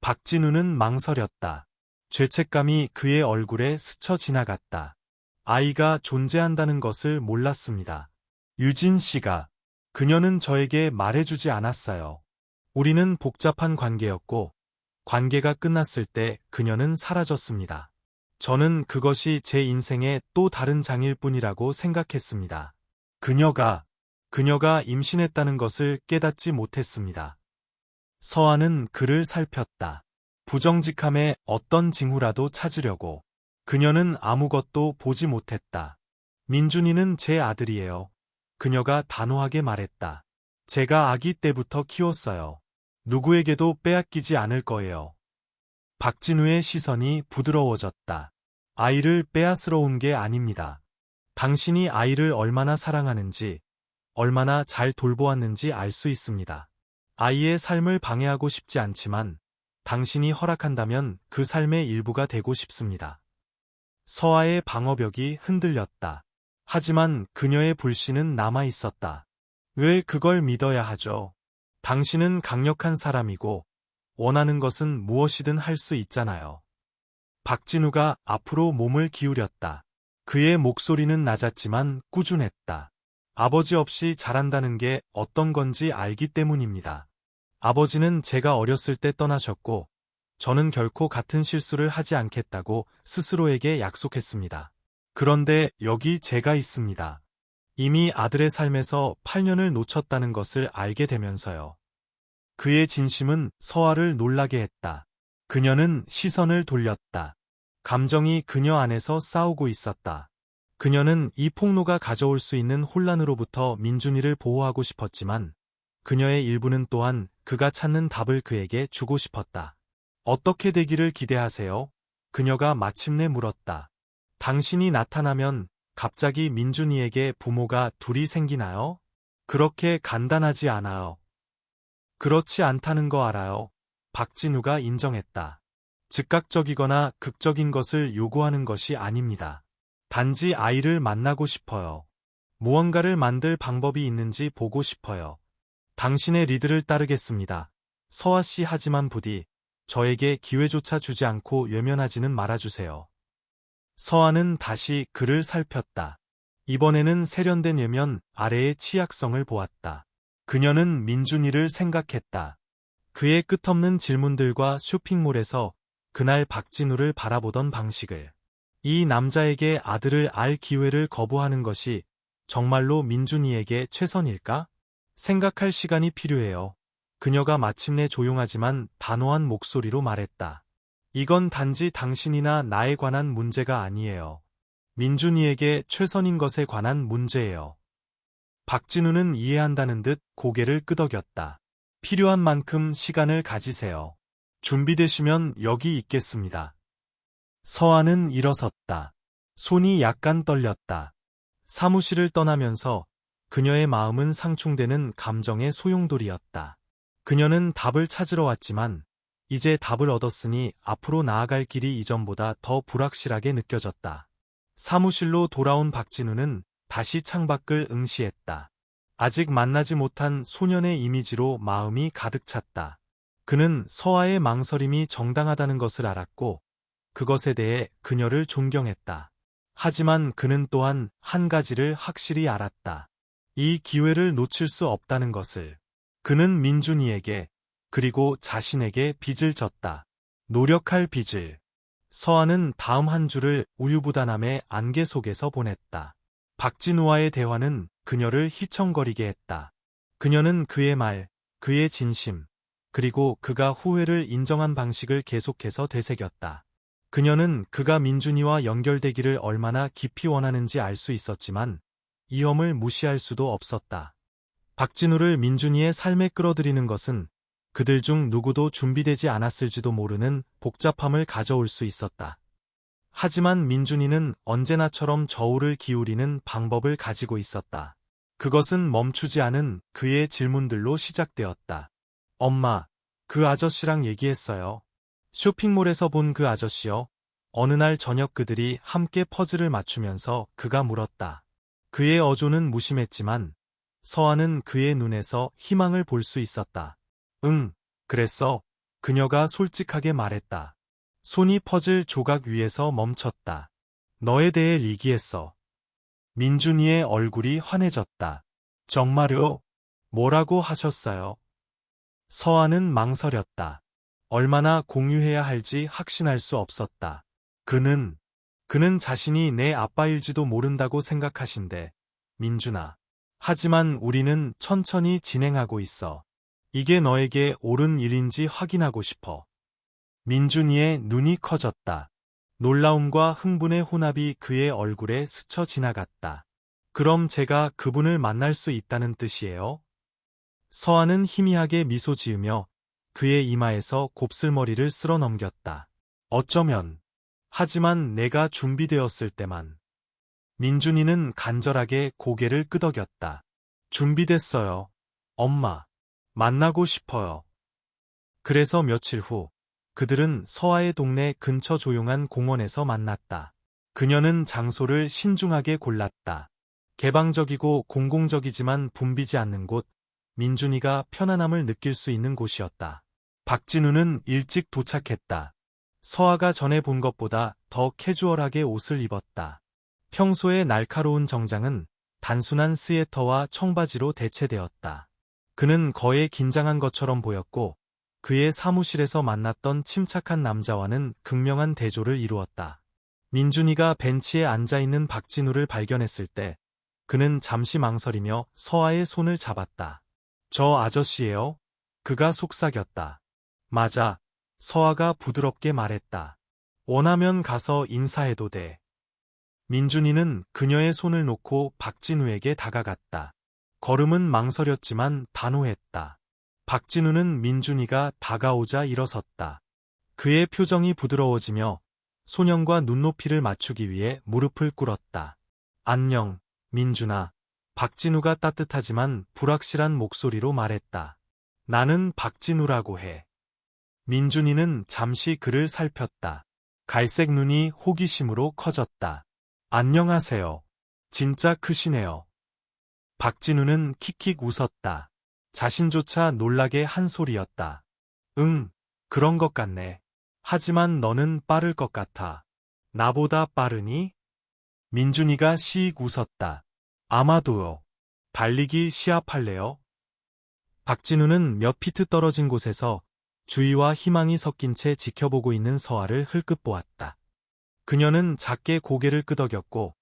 박진우는 망설였다. 죄책감이 그의 얼굴에 스쳐 지나갔다. 아이가 존재한다는 것을 몰랐습니다. 유진 씨가. 그녀는 저에게 말해주지 않았어요. 우리는 복잡한 관계였고 관계가 끝났을 때 그녀는 사라졌습니다. 저는 그것이 제 인생의 또 다른 장일 뿐이라고 생각했습니다. 그녀가 임신했다는 것을 깨닫지 못했습니다. 서아는 그를 살폈다. 부정직함에 어떤 징후라도 찾으려고. 그녀는 아무것도 보지 못했다. 민준이는 제 아들이에요. 그녀가 단호하게 말했다. 제가 아기 때부터 키웠어요. 누구에게도 빼앗기지 않을 거예요. 박진우의 시선이 부드러워졌다. 아이를 빼앗으러 온 게 아닙니다. 당신이 아이를 얼마나 사랑하는지, 얼마나 잘 돌보았는지 알 수 있습니다. 아이의 삶을 방해하고 싶지 않지만 당신이 허락한다면 그 삶의 일부가 되고 싶습니다. 서아의 방어벽이 흔들렸다. 하지만 그녀의 불신은 남아 있었다. 왜 그걸 믿어야 하죠? 당신은 강력한 사람이고 원하는 것은 무엇이든 할 수 있잖아요. 박진우가 앞으로 몸을 기울였다. 그의 목소리는 낮았지만 꾸준했다. 아버지 없이 자란다는 게 어떤 건지 알기 때문입니다. 아버지는 제가 어렸을 때 떠나셨고 저는 결코 같은 실수를 하지 않겠다고 스스로에게 약속했습니다. 그런데 여기 제가 있습니다. 이미 아들의 삶에서 8년을 놓쳤다는 것을 알게 되면서요. 그의 진심은 서아를 놀라게 했다. 그녀는 시선을 돌렸다. 감정이 그녀 안에서 싸우고 있었다. 그녀는 이 폭로가 가져올 수 있는 혼란으로부터 민준이를 보호하고 싶었지만 그녀의 일부는 또한 그가 찾는 답을 그에게 주고 싶었다. 어떻게 되기를 기대하세요? 그녀가 마침내 물었다. 당신이 나타나면 갑자기 민준이에게 부모가 둘이 생기나요? 그렇게 간단하지 않아요. 그렇지 않다는 거 알아요. 박진우가 인정했다. 즉각적이거나 극적인 것을 요구하는 것이 아닙니다. 단지 아이를 만나고 싶어요. 무언가를 만들 방법이 있는지 보고 싶어요. 당신의 리드를 따르겠습니다. 서아 씨 하지만 부디 저에게 기회조차 주지 않고 외면하지는 말아주세요. 서아는 다시 그를 살폈다. 이번에는 세련된 외면 아래의 취약성을 보았다. 그녀는 민준이를 생각했다. 그의 끝없는 질문들과 쇼핑몰에서 그날 박진우를 바라보던 방식을. 이 남자에게 아들을 알 기회를 거부하는 것이 정말로 민준이에게 최선일까? 생각할 시간이 필요해요. 그녀가 마침내 조용하지만 단호한 목소리로 말했다. 이건 단지 당신이나 나에 관한 문제가 아니에요. 민준이에게 최선인 것에 관한 문제예요. 박진우는 이해한다는 듯 고개를 끄덕였다. 필요한 만큼 시간을 가지세요. 준비되시면 여기 있겠습니다. 서아는 일어섰다. 손이 약간 떨렸다. 사무실을 떠나면서 그녀의 마음은 상충되는 감정의 소용돌이였다. 그녀는 답을 찾으러 왔지만 이제 답을 얻었으니 앞으로 나아갈 길이 이전보다 더 불확실하게 느껴졌다. 사무실로 돌아온 박진우는 다시 창밖을 응시했다. 아직 만나지 못한 소년의 이미지로 마음이 가득 찼다. 그는 서아의 망설임이 정당하다는 것을 알았고 그것에 대해 그녀를 존경했다. 하지만 그는 또한 한 가지를 확실히 알았다. 이 기회를 놓칠 수 없다는 것을. 그는 민준이에게 그리고 자신에게 빚을 졌다. 노력할 빚을. 서아는 다음 한 주를 우유부단함의 안개 속에서 보냈다. 박진우와의 대화는 그녀를 휘청거리게 했다. 그녀는 그의 말, 그의 진심, 그리고 그가 후회를 인정한 방식을 계속해서 되새겼다. 그녀는 그가 민준이와 연결되기를 얼마나 깊이 원하는지 알 수 있었지만 위험을 무시할 수도 없었다. 박진우를 민준이의 삶에 끌어들이는 것은 그들 중 누구도 준비되지 않았을지도 모르는 복잡함을 가져올 수 있었다. 하지만 민준이는 언제나처럼 저울을 기울이는 방법을 가지고 있었다. 그것은 멈추지 않은 그의 질문들로 시작되었다. 엄마, 그 아저씨랑 얘기했어요. 쇼핑몰에서 본 그 아저씨요. 어느 날 저녁 그들이 함께 퍼즐을 맞추면서 그가 물었다. 그의 어조는 무심했지만 서아는 그의 눈에서 희망을 볼 수 있었다. 응, 그랬어. 그녀가 솔직하게 말했다. 손이 퍼즐 조각 위에서 멈췄다. 너에 대해 얘기했어. 민준이의 얼굴이 환해졌다. 정말요? 뭐라고 하셨어요? 서아는 망설였다. 얼마나 공유해야 할지 확신할 수 없었다. 그는 자신이 내 아빠일지도 모른다고 생각하신대. 민준아. 하지만 우리는 천천히 진행하고 있어. 이게 너에게 옳은 일인지 확인하고 싶어. 민준이의 눈이 커졌다. 놀라움과 흥분의 혼합이 그의 얼굴에 스쳐 지나갔다. 그럼 제가 그분을 만날 수 있다는 뜻이에요? 서아는 희미하게 미소 지으며 그의 이마에서 곱슬머리를 쓸어 넘겼다. 어쩌면. 하지만 내가 준비되었을 때만. 민준이는 간절하게 고개를 끄덕였다. 준비됐어요. 엄마. 만나고 싶어요. 그래서 며칠 후 그들은 서아의 동네 근처 조용한 공원에서 만났다. 그녀는 장소를 신중하게 골랐다. 개방적이고 공공적이지만 붐비지 않는 곳, 민준이가 편안함을 느낄 수 있는 곳이었다. 박진우는 일찍 도착했다. 서아가 전에 본 것보다 더 캐주얼하게 옷을 입었다. 평소의 날카로운 정장은 단순한 스웨터와 청바지로 대체되었다. 그는 거의 긴장한 것처럼 보였고 그의 사무실에서 만났던 침착한 남자와는 극명한 대조를 이루었다. 민준이가 벤치에 앉아있는 박진우를 발견했을 때 그는 잠시 망설이며 서아의 손을 잡았다. 저 아저씨예요? 그가 속삭였다. 맞아. 서아가 부드럽게 말했다. 원하면 가서 인사해도 돼. 민준이는 그녀의 손을 놓고 박진우에게 다가갔다. 걸음은 망설였지만 단호했다. 박진우는 민준이가 다가오자 일어섰다. 그의 표정이 부드러워지며 소년과 눈높이를 맞추기 위해 무릎을 꿇었다. 안녕, 민준아. 박진우가 따뜻하지만 불확실한 목소리로 말했다. 나는 박진우라고 해. 민준이는 잠시 그를 살폈다. 갈색 눈이 호기심으로 커졌다. 안녕하세요. 진짜 크시네요. 박진우는 킥킥 웃었다. 자신조차 놀라게 한 소리였다. 응, 그런 것 같네. 하지만 너는 빠를 것 같아. 나보다 빠르니? 민준이가 씩 웃었다. 아마도요. 달리기 시합할래요? 박진우는 몇 피트 떨어진 곳에서 주의와 희망이 섞인 채 지켜보고 있는 서아를 흘끗 보았다. 그녀는 작게 고개를 끄덕였고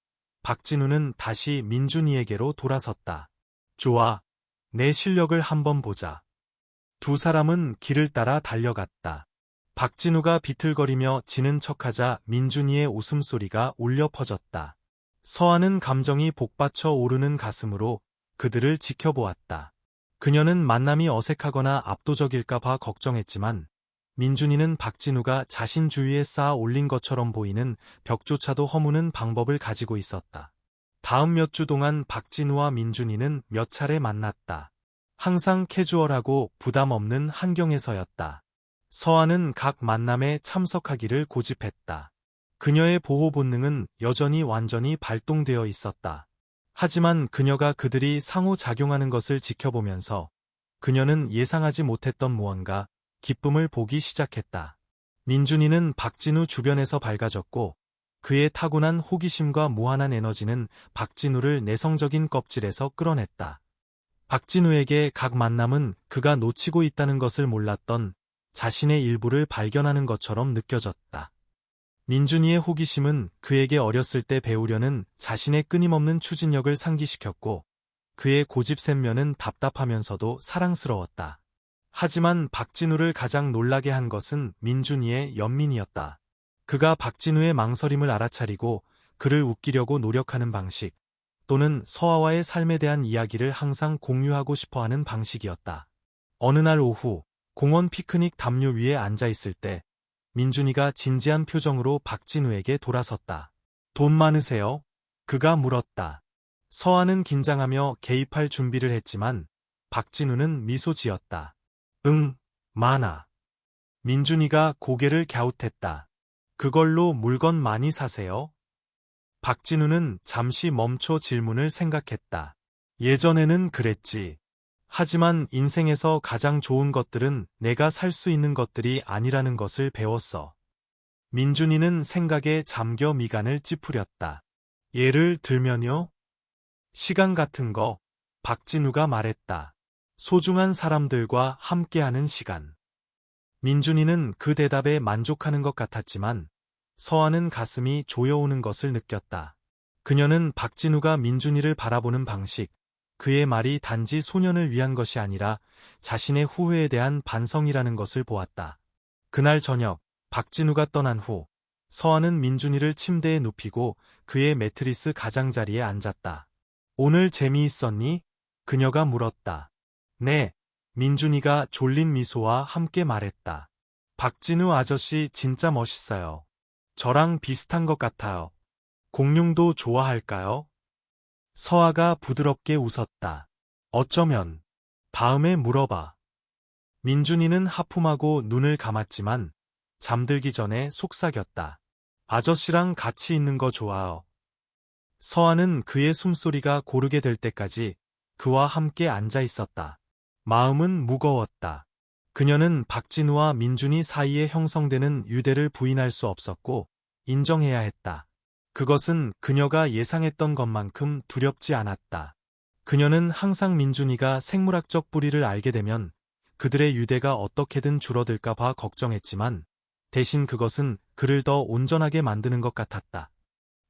박진우는 다시 민준이에게로 돌아섰다. 좋아. 내 실력을 한번 보자. 두 사람은 길을 따라 달려갔다. 박진우가 비틀거리며 지는 척하자 민준이의 웃음소리가 울려 퍼졌다. 서아는 감정이 복받쳐 오르는 가슴으로 그들을 지켜보았다. 그녀는 만남이 어색하거나 압도적일까 봐 걱정했지만 민준이는 박진우가 자신 주위에 쌓아 올린 것처럼 보이는 벽조차도 허무는 방법을 가지고 있었다. 다음 몇 주 동안 박진우와 민준이는 몇 차례 만났다. 항상 캐주얼하고 부담 없는 환경에서였다. 서아는 각 만남에 참석하기를 고집했다. 그녀의 보호 본능은 여전히 완전히 발동되어 있었다. 하지만 그녀가 그들이 상호작용하는 것을 지켜보면서 그녀는 예상하지 못했던 무언가, 기쁨을 보기 시작했다. 민준이는 박진우 주변에서 밝아졌고 그의 타고난 호기심과 무한한 에너지는 박진우를 내성적인 껍질에서 끌어냈다. 박진우에게 각 만남은 그가 놓치고 있다는 것을 몰랐던 자신의 일부를 발견하는 것처럼 느껴졌다. 민준이의 호기심은 그에게 어렸을 때 배우려는 자신의 끊임없는 추진력을 상기시켰고 그의 고집센 면은 답답하면서도 사랑스러웠다. 하지만 박진우를 가장 놀라게 한 것은 민준이의 연민이었다. 그가 박진우의 망설임을 알아차리고 그를 웃기려고 노력하는 방식, 또는 서아와의 삶에 대한 이야기를 항상 공유하고 싶어하는 방식이었다. 어느 날 오후, 공원 피크닉 담요 위에 앉아 있을 때 민준이가 진지한 표정으로 박진우에게 돌아섰다. 돈 많으세요? 그가 물었다. 서아는 긴장하며 개입할 준비를 했지만 박진우는 미소 지었다. 응, 많아. 민준이가 고개를 갸웃했다. 그걸로 물건 많이 사세요? 박진우는 잠시 멈춰 질문을 생각했다. 예전에는 그랬지. 하지만 인생에서 가장 좋은 것들은 내가 살 수 있는 것들이 아니라는 것을 배웠어. 민준이는 생각에 잠겨 미간을 찌푸렸다. 예를 들면요? 시간 같은 거, 박진우가 말했다. 소중한 사람들과 함께하는 시간. 민준이는 그 대답에 만족하는 것 같았지만 서아는 가슴이 조여오는 것을 느꼈다. 그녀는 박진우가 민준이를 바라보는 방식, 그의 말이 단지 소년을 위한 것이 아니라 자신의 후회에 대한 반성이라는 것을 보았다. 그날 저녁, 박진우가 떠난 후 서아는 민준이를 침대에 눕히고 그의 매트리스 가장자리에 앉았다. 오늘 재미있었니? 그녀가 물었다. 네, 민준이가 졸린 미소와 함께 말했다. 박진우 아저씨 진짜 멋있어요. 저랑 비슷한 것 같아요. 공룡도 좋아할까요? 서아가 부드럽게 웃었다. 어쩌면. 다음에 물어봐. 민준이는 하품하고 눈을 감았지만 잠들기 전에 속삭였다. 아저씨랑 같이 있는 거 좋아요. 서아는 그의 숨소리가 고르게 될 때까지 그와 함께 앉아 있었다. 마음은 무거웠다. 그녀는 박진우와 민준이 사이에 형성되는 유대를 부인할 수 없었고 인정해야 했다. 그것은 그녀가 예상했던 것만큼 두렵지 않았다. 그녀는 항상 민준이가 생물학적 뿌리를 알게 되면 그들의 유대가 어떻게든 줄어들까 봐 걱정했지만 대신 그것은 그를 더 온전하게 만드는 것 같았다.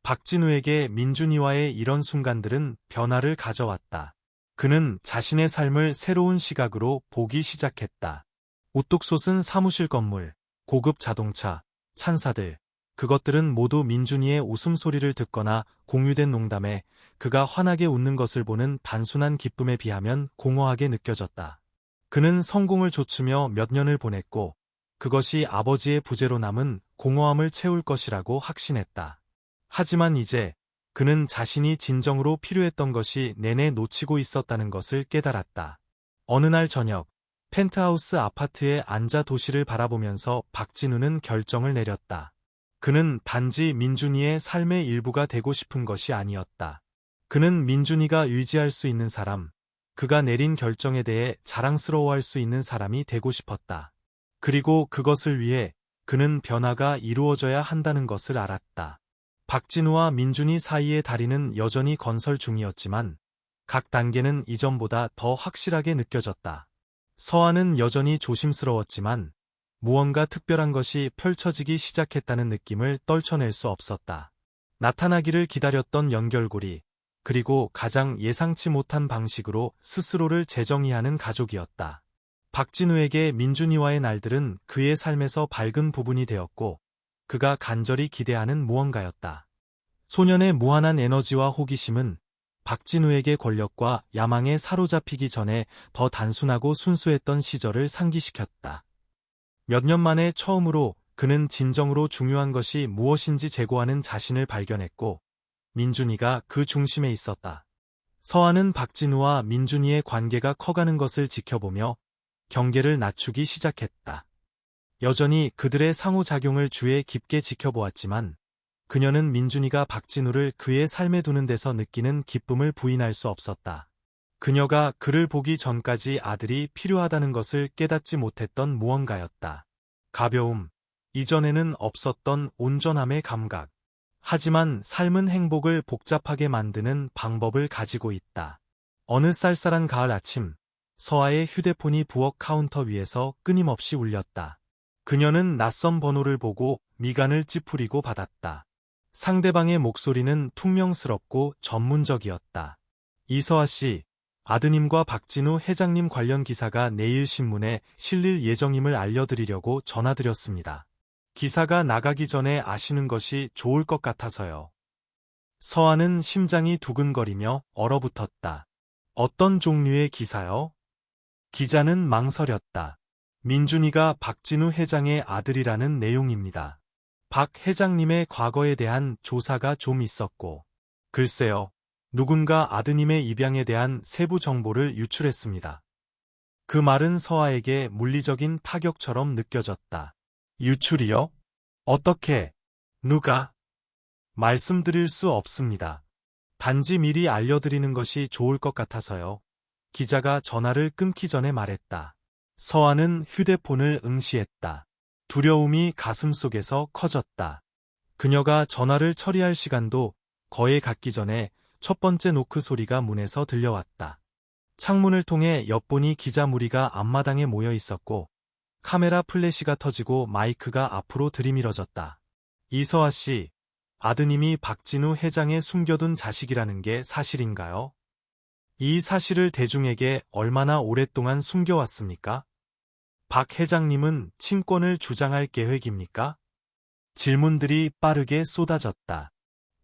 박진우에게 민준이와의 이런 순간들은 변화를 가져왔다. 그는 자신의 삶을 새로운 시각으로 보기 시작했다. 우뚝 솟은 사무실 건물, 고급 자동차, 찬사들, 그것들은 모두 민준이의 웃음소리를 듣거나 공유된 농담에 그가 환하게 웃는 것을 보는 단순한 기쁨에 비하면 공허하게 느껴졌다. 그는 성공을 좇으며 몇 년을 보냈고 그것이 아버지의 부재로 남은 공허함을 채울 것이라고 확신했다. 하지만 이제 그는 자신이 진정으로 필요했던 것이 내내 놓치고 있었다는 것을 깨달았다. 어느 날 저녁, 펜트하우스 아파트에 앉아 도시를 바라보면서 박진우는 결정을 내렸다. 그는 단지 민준이의 삶의 일부가 되고 싶은 것이 아니었다. 그는 민준이가 의지할 수 있는 사람, 그가 내린 결정에 대해 자랑스러워할 수 있는 사람이 되고 싶었다. 그리고 그것을 위해 그는 변화가 이루어져야 한다는 것을 알았다. 박진우와 민준이 사이의 다리는 여전히 건설 중이었지만 각 단계는 이전보다 더 확실하게 느껴졌다. 서아는 여전히 조심스러웠지만 무언가 특별한 것이 펼쳐지기 시작했다는 느낌을 떨쳐낼 수 없었다. 나타나기를 기다렸던 연결고리, 그리고 가장 예상치 못한 방식으로 스스로를 재정의하는 가족이었다. 박진우에게 민준이와의 날들은 그의 삶에서 밝은 부분이 되었고 그가 간절히 기대하는 무언가였다. 소년의 무한한 에너지와 호기심은 박진우에게 권력과 야망에 사로잡히기 전에 더 단순하고 순수했던 시절을 상기시켰다. 몇 년 만에 처음으로 그는 진정으로 중요한 것이 무엇인지 재고하는 자신을 발견했고 민준이가 그 중심에 있었다. 서아는 박진우와 민준이의 관계가 커가는 것을 지켜보며 경계를 낮추기 시작했다. 여전히 그들의 상호작용을 주의 깊게 지켜보았지만 그녀는 민준이가 박진우를 그의 삶에 두는 데서 느끼는 기쁨을 부인할 수 없었다. 그녀가 그를 보기 전까지 아들이 필요하다는 것을 깨닫지 못했던 무언가였다. 가벼움, 이전에는 없었던 온전함의 감각. 하지만 삶은 행복을 복잡하게 만드는 방법을 가지고 있다. 어느 쌀쌀한 가을 아침, 서아의 휴대폰이 부엌 카운터 위에서 끊임없이 울렸다. 그녀는 낯선 번호를 보고 미간을 찌푸리고 받았다. 상대방의 목소리는 퉁명스럽고 전문적이었다. 이서아 씨, 아드님과 박진우 회장님 관련 기사가 내일 신문에 실릴 예정임을 알려드리려고 전화드렸습니다. 기사가 나가기 전에 아시는 것이 좋을 것 같아서요. 서아는 심장이 두근거리며 얼어붙었다. 어떤 종류의 기사요? 기자는 망설였다. 민준이가 박진우 회장의 아들이라는 내용입니다. 박 회장님의 과거에 대한 조사가 좀 있었고, 글쎄요, 누군가 아드님의 입양에 대한 세부 정보를 유출했습니다. 그 말은 서아에게 물리적인 타격처럼 느껴졌다. 유출이요? 어떻게? 누가? 말씀드릴 수 없습니다. 단지 미리 알려드리는 것이 좋을 것 같아서요. 기자가 전화를 끊기 전에 말했다. 서아는 휴대폰을 응시했다. 두려움이 가슴속에서 커졌다. 그녀가 전화를 처리할 시간도 거의 갔기 전에 첫 번째 노크 소리가 문에서 들려왔다. 창문을 통해 엿보니 기자 무리가 앞마당에 모여 있었고 카메라 플래시가 터지고 마이크가 앞으로 들이밀어졌다. 이서아 씨, 아드님이 박진우 회장의 숨겨둔 자식이라는 게 사실인가요? 이 사실을 대중에게 얼마나 오랫동안 숨겨왔습니까? 박 회장님은 친권을 주장할 계획입니까? 질문들이 빠르게 쏟아졌다.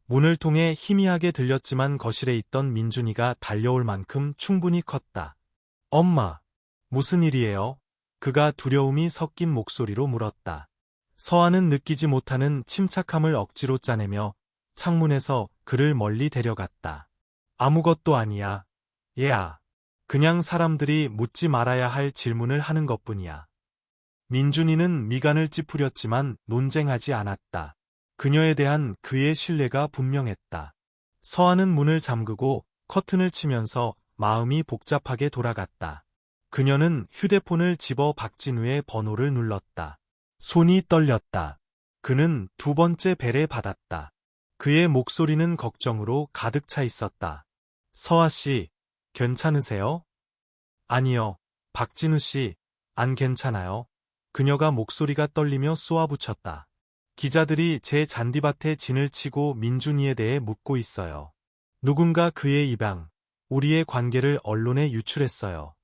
문을 통해 희미하게 들렸지만 거실에 있던 민준이가 달려올 만큼 충분히 컸다. 엄마, 무슨 일이에요? 그가 두려움이 섞인 목소리로 물었다. 서아는 느끼지 못하는 침착함을 억지로 짜내며 창문에서 그를 멀리 데려갔다. 아무것도 아니야. 얘야. 그냥 사람들이 묻지 말아야 할 질문을 하는 것뿐이야. 민준이는 미간을 찌푸렸지만 논쟁하지 않았다. 그녀에 대한 그의 신뢰가 분명했다. 서아는 문을 잠그고 커튼을 치면서 마음이 복잡하게 돌아갔다. 그녀는 휴대폰을 집어 박진우의 번호를 눌렀다. 손이 떨렸다. 그는 두 번째 벨에 받았다. 그의 목소리는 걱정으로 가득 차 있었다. 서아 씨, 괜찮으세요? 아니요, 박진우 씨, 안 괜찮아요. 그녀가 목소리가 떨리며 쏘아붙였다. 기자들이 제 잔디밭에 진을 치고 민준이에 대해 묻고 있어요. 누군가 그의 입양, 우리의 관계를 언론에 유출했어요.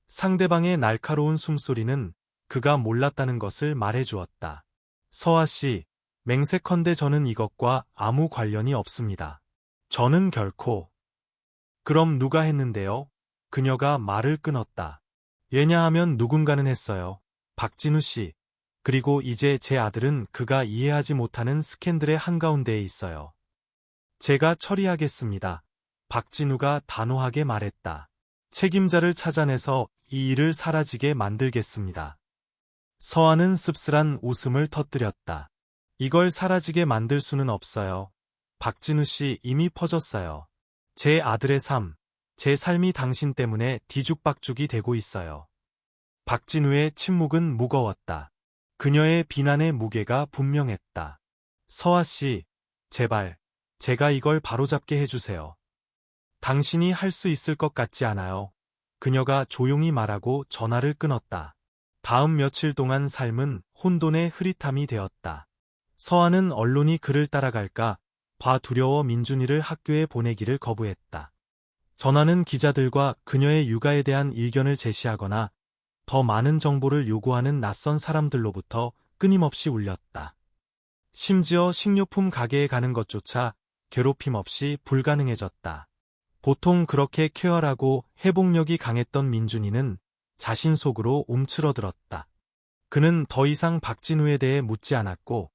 상대방의 날카로운 숨소리는 그가 몰랐다는 것을 말해주었다. 서아 씨, 맹세컨대 저는 이것과 아무 관련이 없습니다. 저는 결코. 그럼 누가 했는데요? 그녀가 말을 끊었다. 왜냐하면 누군가는 했어요. 박진우 씨. 그리고 이제 제 아들은 그가 이해하지 못하는 스캔들의 한가운데에 있어요. 제가 처리하겠습니다. 박진우가 단호하게 말했다. 책임자를 찾아내서 이 일을 사라지게 만들겠습니다. 서아는 씁쓸한 웃음을 터뜨렸다. 이걸 사라지게 만들 수는 없어요. 박진우 씨 이미 퍼졌어요. 제 아들의 삶, 제 삶이 당신 때문에 뒤죽박죽이 되고 있어요. 박진우의 침묵은 무거웠다. 그녀의 비난의 무게가 분명했다. 서아 씨, 제발, 제가 이걸 바로잡게 해주세요. 당신이 할 수 있을 것 같지 않아요. 그녀가 조용히 말하고 전화를 끊었다. 다음 며칠 동안 삶은 혼돈의 흐릿함이 되었다. 서아는 언론이 그를 따라갈까 봐 두려워 민준이를 학교에 보내기를 거부했다. 전화는 기자들과 그녀의 육아에 대한 의견을 제시하거나 더 많은 정보를 요구하는 낯선 사람들로부터 끊임없이 울렸다. 심지어 식료품 가게에 가는 것조차 괴롭힘 없이 불가능해졌다. 보통 그렇게 쾌활하고 회복력이 강했던 민준이는 자신 속으로 움츠러들었다. 그는 더 이상 박진우에 대해 묻지 않았고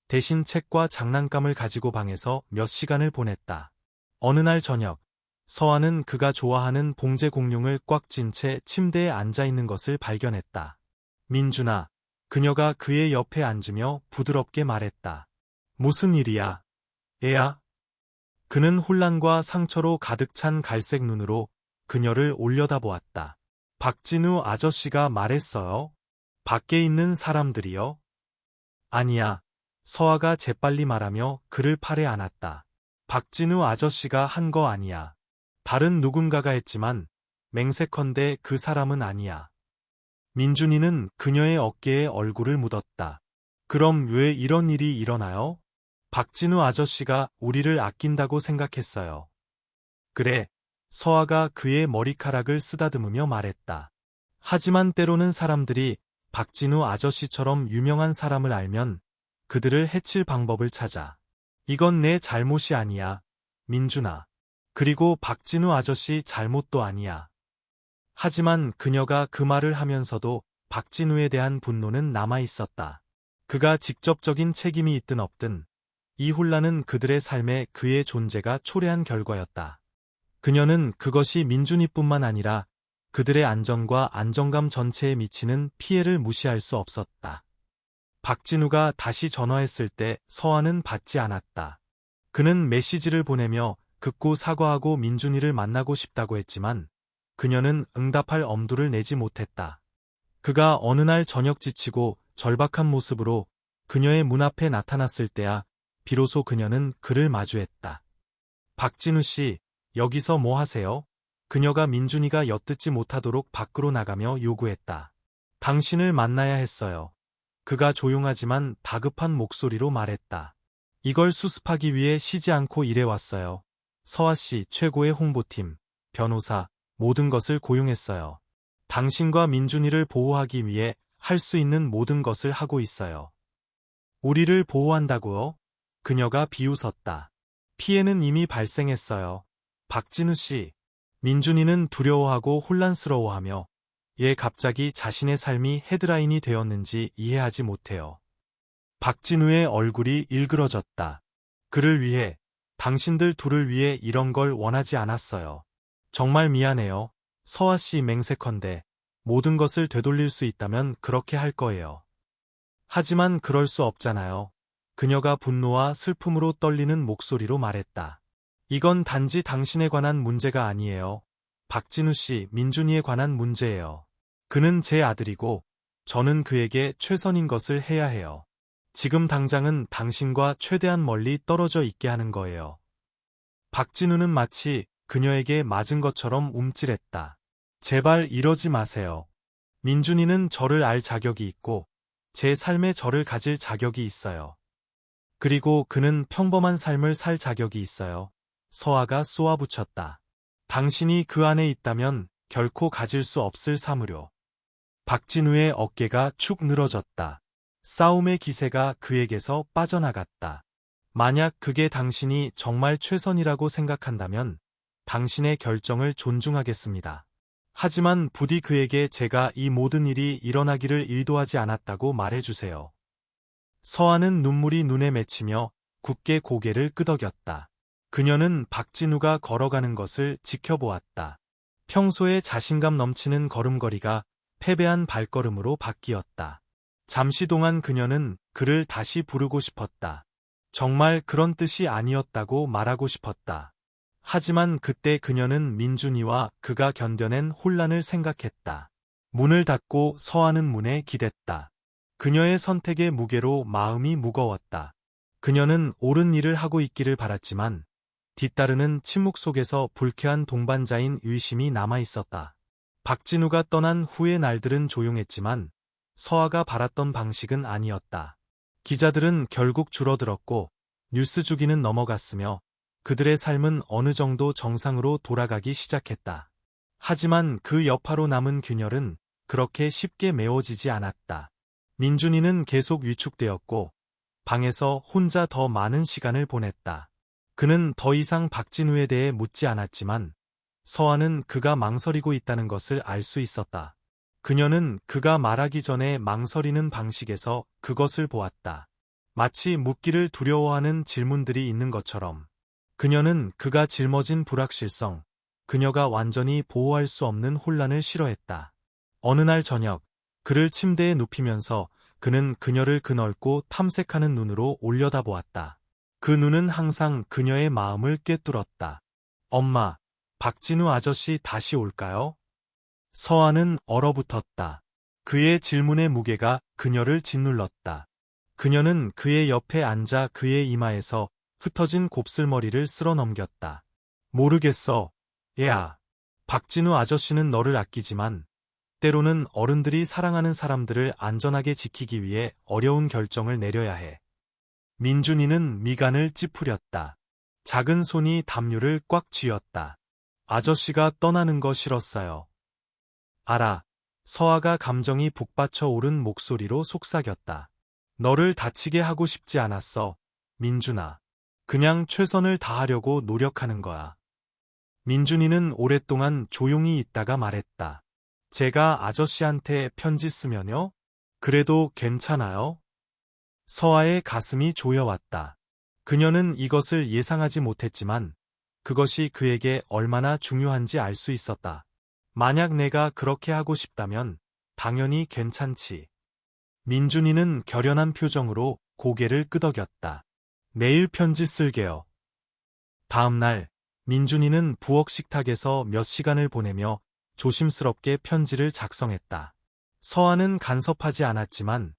대신 책과 장난감을 가지고 방에서 몇 시간을 보냈다. 어느 날 저녁, 서아는 그가 좋아하는 봉제 공룡을 꽉 쥔 채 침대에 앉아 있는 것을 발견했다. 민준아, 그녀가 그의 옆에 앉으며 부드럽게 말했다. 무슨 일이야? 애야? 그는 혼란과 상처로 가득 찬 갈색 눈으로 그녀를 올려다보았다. 박진우 아저씨가 말했어요. 밖에 있는 사람들이요? 아니야. 서아가 재빨리 말하며 그를 팔에 안았다. 박진우 아저씨가 한 거 아니야. 다른 누군가가 했지만 맹세컨대 그 사람은 아니야. 민준이는 그녀의 어깨에 얼굴을 묻었다. 그럼 왜 이런 일이 일어나요? 박진우 아저씨가 우리를 아낀다고 생각했어요. 그래, 서아가 그의 머리카락을 쓰다듬으며 말했다. 하지만 때로는 사람들이 박진우 아저씨처럼 유명한 사람을 알면 그들을 해칠 방법을 찾아. 이건 내 잘못이 아니야, 민준아. 그리고 박진우 아저씨 잘못도 아니야. 하지만 그녀가 그 말을 하면서도 박진우에 대한 분노는 남아 있었다. 그가 직접적인 책임이 있든 없든 이 혼란은 그들의 삶에 그의 존재가 초래한 결과였다. 그녀는 그것이 민준이뿐만 아니라 그들의 안전과 안정감 전체에 미치는 피해를 무시할 수 없었다. 박진우가 다시 전화했을 때 서아는 받지 않았다. 그는 메시지를 보내며 극구 사과하고 민준이를 만나고 싶다고 했지만 그녀는 응답할 엄두를 내지 못했다. 그가 어느 날 저녁 지치고 절박한 모습으로 그녀의 문 앞에 나타났을 때야 비로소 그녀는 그를 마주했다. 박진우 씨, 여기서 뭐 하세요? 그녀가 민준이가 엿듣지 못하도록 밖으로 나가며 요구했다. 당신을 만나야 했어요. 그가 조용하지만 다급한 목소리로 말했다. 이걸 수습하기 위해 쉬지 않고 일해왔어요. 서아 씨 최고의 홍보팀, 변호사, 모든 것을 고용했어요. 당신과 민준이를 보호하기 위해 할 수 있는 모든 것을 하고 있어요. 우리를 보호한다고요? 그녀가 비웃었다. 피해는 이미 발생했어요. 박진우 씨. 민준이는 두려워하고 혼란스러워하며 왜 갑자기 자신의 삶이 헤드라인이 되었는지 이해하지 못해요. 박진우의 얼굴이 일그러졌다. 그를 위해, 당신들 둘을 위해 이런 걸 원하지 않았어요. 정말 미안해요. 서아 씨 맹세컨대 모든 것을 되돌릴 수 있다면 그렇게 할 거예요. 하지만 그럴 수 없잖아요. 그녀가 분노와 슬픔으로 떨리는 목소리로 말했다. 이건 단지 당신에 관한 문제가 아니에요. 박진우 씨, 민준이에 관한 문제예요. 그는 제 아들이고 저는 그에게 최선인 것을 해야 해요. 지금 당장은 당신과 최대한 멀리 떨어져 있게 하는 거예요. 박진우는 마치 그녀에게 맞은 것처럼 움찔했다. 제발 이러지 마세요. 민준이는 저를 알 자격이 있고 제 삶에 저를 가질 자격이 있어요. 그리고 그는 평범한 삶을 살 자격이 있어요. 서아가 쏘아붙였다. 당신이 그 안에 있다면 결코 가질 수 없을 사무료. 박진우의 어깨가 축 늘어졌다. 싸움의 기세가 그에게서 빠져나갔다. 만약 그게 당신이 정말 최선이라고 생각한다면 당신의 결정을 존중하겠습니다. 하지만 부디 그에게 제가 이 모든 일이 일어나기를 의도하지 않았다고 말해주세요. 서아는 눈물이 눈에 맺히며 굳게 고개를 끄덕였다. 그녀는 박진우가 걸어가는 것을 지켜보았다. 평소에 자신감 넘치는 걸음걸이가 패배한 발걸음으로 바뀌었다. 잠시 동안 그녀는 그를 다시 부르고 싶었다. 정말 그런 뜻이 아니었다고 말하고 싶었다. 하지만 그때 그녀는 민준이와 그가 견뎌낸 혼란을 생각했다. 문을 닫고 서아는 문에 기댔다. 그녀의 선택의 무게로 마음이 무거웠다. 그녀는 옳은 일을 하고 있기를 바랐지만 뒤따르는 침묵 속에서 불쾌한 동반자인 의심이 남아 있었다. 박진우가 떠난 후의 날들은 조용했지만 서아가 바랐던 방식은 아니었다. 기자들은 결국 줄어들었고 뉴스 주기는 넘어갔으며 그들의 삶은 어느 정도 정상으로 돌아가기 시작했다. 하지만 그 여파로 남은 균열은 그렇게 쉽게 메워지지 않았다. 민준이는 계속 위축되었고 방에서 혼자 더 많은 시간을 보냈다. 그는 더 이상 박진우에 대해 묻지 않았지만 서아는 그가 망설이고 있다는 것을 알 수 있었다. 그녀는 그가 말하기 전에 망설이는 방식에서 그것을 보았다. 마치 묻기를 두려워하는 질문들이 있는 것처럼. 그녀는 그가 짊어진 불확실성, 그녀가 완전히 보호할 수 없는 혼란을 싫어했다. 어느 날 저녁, 그를 침대에 눕히면서 그는 그녀를 그넓고 탐색하는 눈으로 올려다보았다. 그 눈은 항상 그녀의 마음을 꿰뚫었다. 엄마, 박진우 아저씨 다시 올까요? 서아는 얼어붙었다. 그의 질문의 무게가 그녀를 짓눌렀다. 그녀는 그의 옆에 앉아 그의 이마에서 흩어진 곱슬머리를 쓸어 넘겼다. 모르겠어, 얘야. 박진우 아저씨는 너를 아끼지만 때로는 어른들이 사랑하는 사람들을 안전하게 지키기 위해 어려운 결정을 내려야 해. 민준이는 미간을 찌푸렸다. 작은 손이 담요를 꽉 쥐었다. 아저씨가 떠나는 거 싫었어요. 알아. 서아가 감정이 북받쳐 오른 목소리로 속삭였다. 너를 다치게 하고 싶지 않았어, 민준아. 그냥 최선을 다하려고 노력하는 거야. 민준이는 오랫동안 조용히 있다가 말했다. 제가 아저씨한테 편지 쓰면요? 그래도 괜찮아요? 서아의 가슴이 조여왔다. 그녀는 이것을 예상하지 못했지만 그것이 그에게 얼마나 중요한지 알 수 있었다. 만약 내가 그렇게 하고 싶다면 당연히 괜찮지. 민준이는 결연한 표정으로 고개를 끄덕였다. 내일 편지 쓸게요. 다음 날 민준이는 부엌 식탁에서 몇 시간을 보내며 조심스럽게 편지를 작성했다. 서아는 간섭하지 않았지만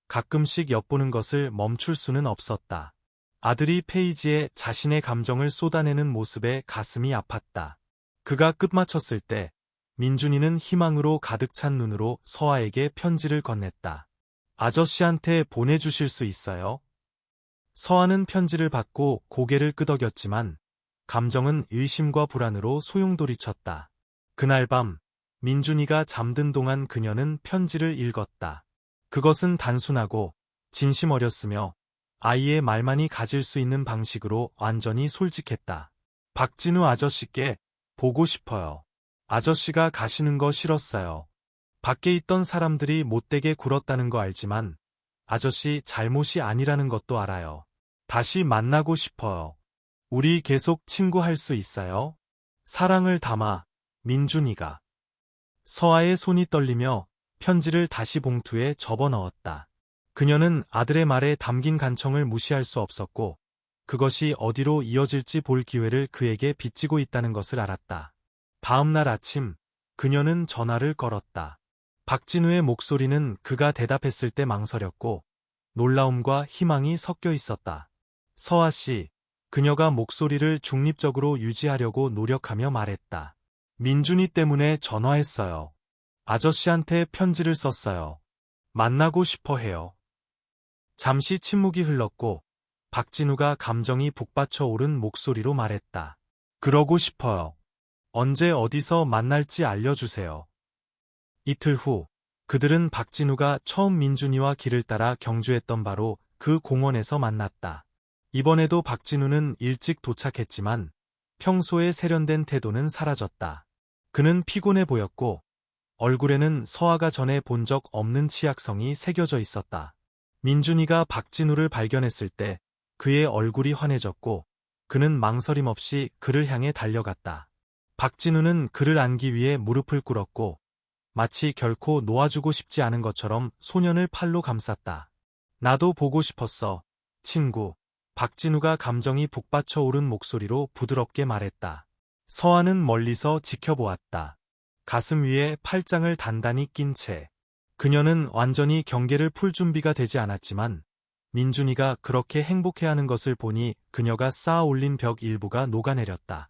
가끔씩 엿보는 것을 멈출 수는 없었다. 아들이 페이지에 자신의 감정을 쏟아내는 모습에 가슴이 아팠다. 그가 끝마쳤을 때 민준이는 희망으로 가득 찬 눈으로 서아에게 편지를 건넸다. 아저씨한테 보내주실 수 있어요? 서아는 편지를 받고 고개를 끄덕였지만 감정은 의심과 불안으로 소용돌이쳤다. 그날 밤 민준이가 잠든 동안 그녀는 편지를 읽었다. 그것은 단순하고 진심 어렸으며 아이의 말만이 가질 수 있는 방식으로 완전히 솔직했다. 박진우 아저씨께 보고 싶어요. 아저씨가 가시는 거 싫었어요. 밖에 있던 사람들이 못되게 굴었다는 거 알지만 아저씨 잘못이 아니라는 것도 알아요. 다시 만나고 싶어요. 우리 계속 친구할 수 있어요? 사랑을 담아, 민준이가. 서아의 손이 떨리며 편지를 다시 봉투에 접어넣었다. 그녀는 아들의 말에 담긴 간청을 무시할 수 없었고 그것이 어디로 이어질지 볼 기회를 그에게 빚지고 있다는 것을 알았다. 다음 날 아침 그녀는 전화를 걸었다. 박진우의 목소리는 그가 대답했을 때 망설였고 놀라움과 희망이 섞여 있었다. 서아 씨, 그녀가 목소리를 중립적으로 유지하려고 노력하며 말했다. 민준이 때문에 전화했어요. 아저씨한테 편지를 썼어요. 만나고 싶어 해요. 잠시 침묵이 흘렀고 박진우가 감정이 북받쳐 오른 목소리로 말했다. 그러고 싶어요. 언제 어디서 만날지 알려주세요. 이틀 후 그들은 박진우가 처음 민준이와 길을 따라 경주했던 바로 그 공원에서 만났다. 이번에도 박진우는 일찍 도착했지만 평소의 세련된 태도는 사라졌다. 그는 피곤해 보였고 얼굴에는 서아가 전에 본 적 없는 치약성이 새겨져 있었다. 민준이가 박진우를 발견했을 때 그의 얼굴이 환해졌고 그는 망설임 없이 그를 향해 달려갔다. 박진우는 그를 안기 위해 무릎을 꿇었고 마치 결코 놓아주고 싶지 않은 것처럼 소년을 팔로 감쌌다. 나도 보고 싶었어, 친구. 박진우가 감정이 북받쳐 오른 목소리로 부드럽게 말했다. 서아는 멀리서 지켜보았다. 가슴 위에 팔짱을 단단히 낀 채. 그녀는 완전히 경계를 풀 준비가 되지 않았지만 민준이가 그렇게 행복해하는 것을 보니 그녀가 쌓아 올린 벽 일부가 녹아내렸다.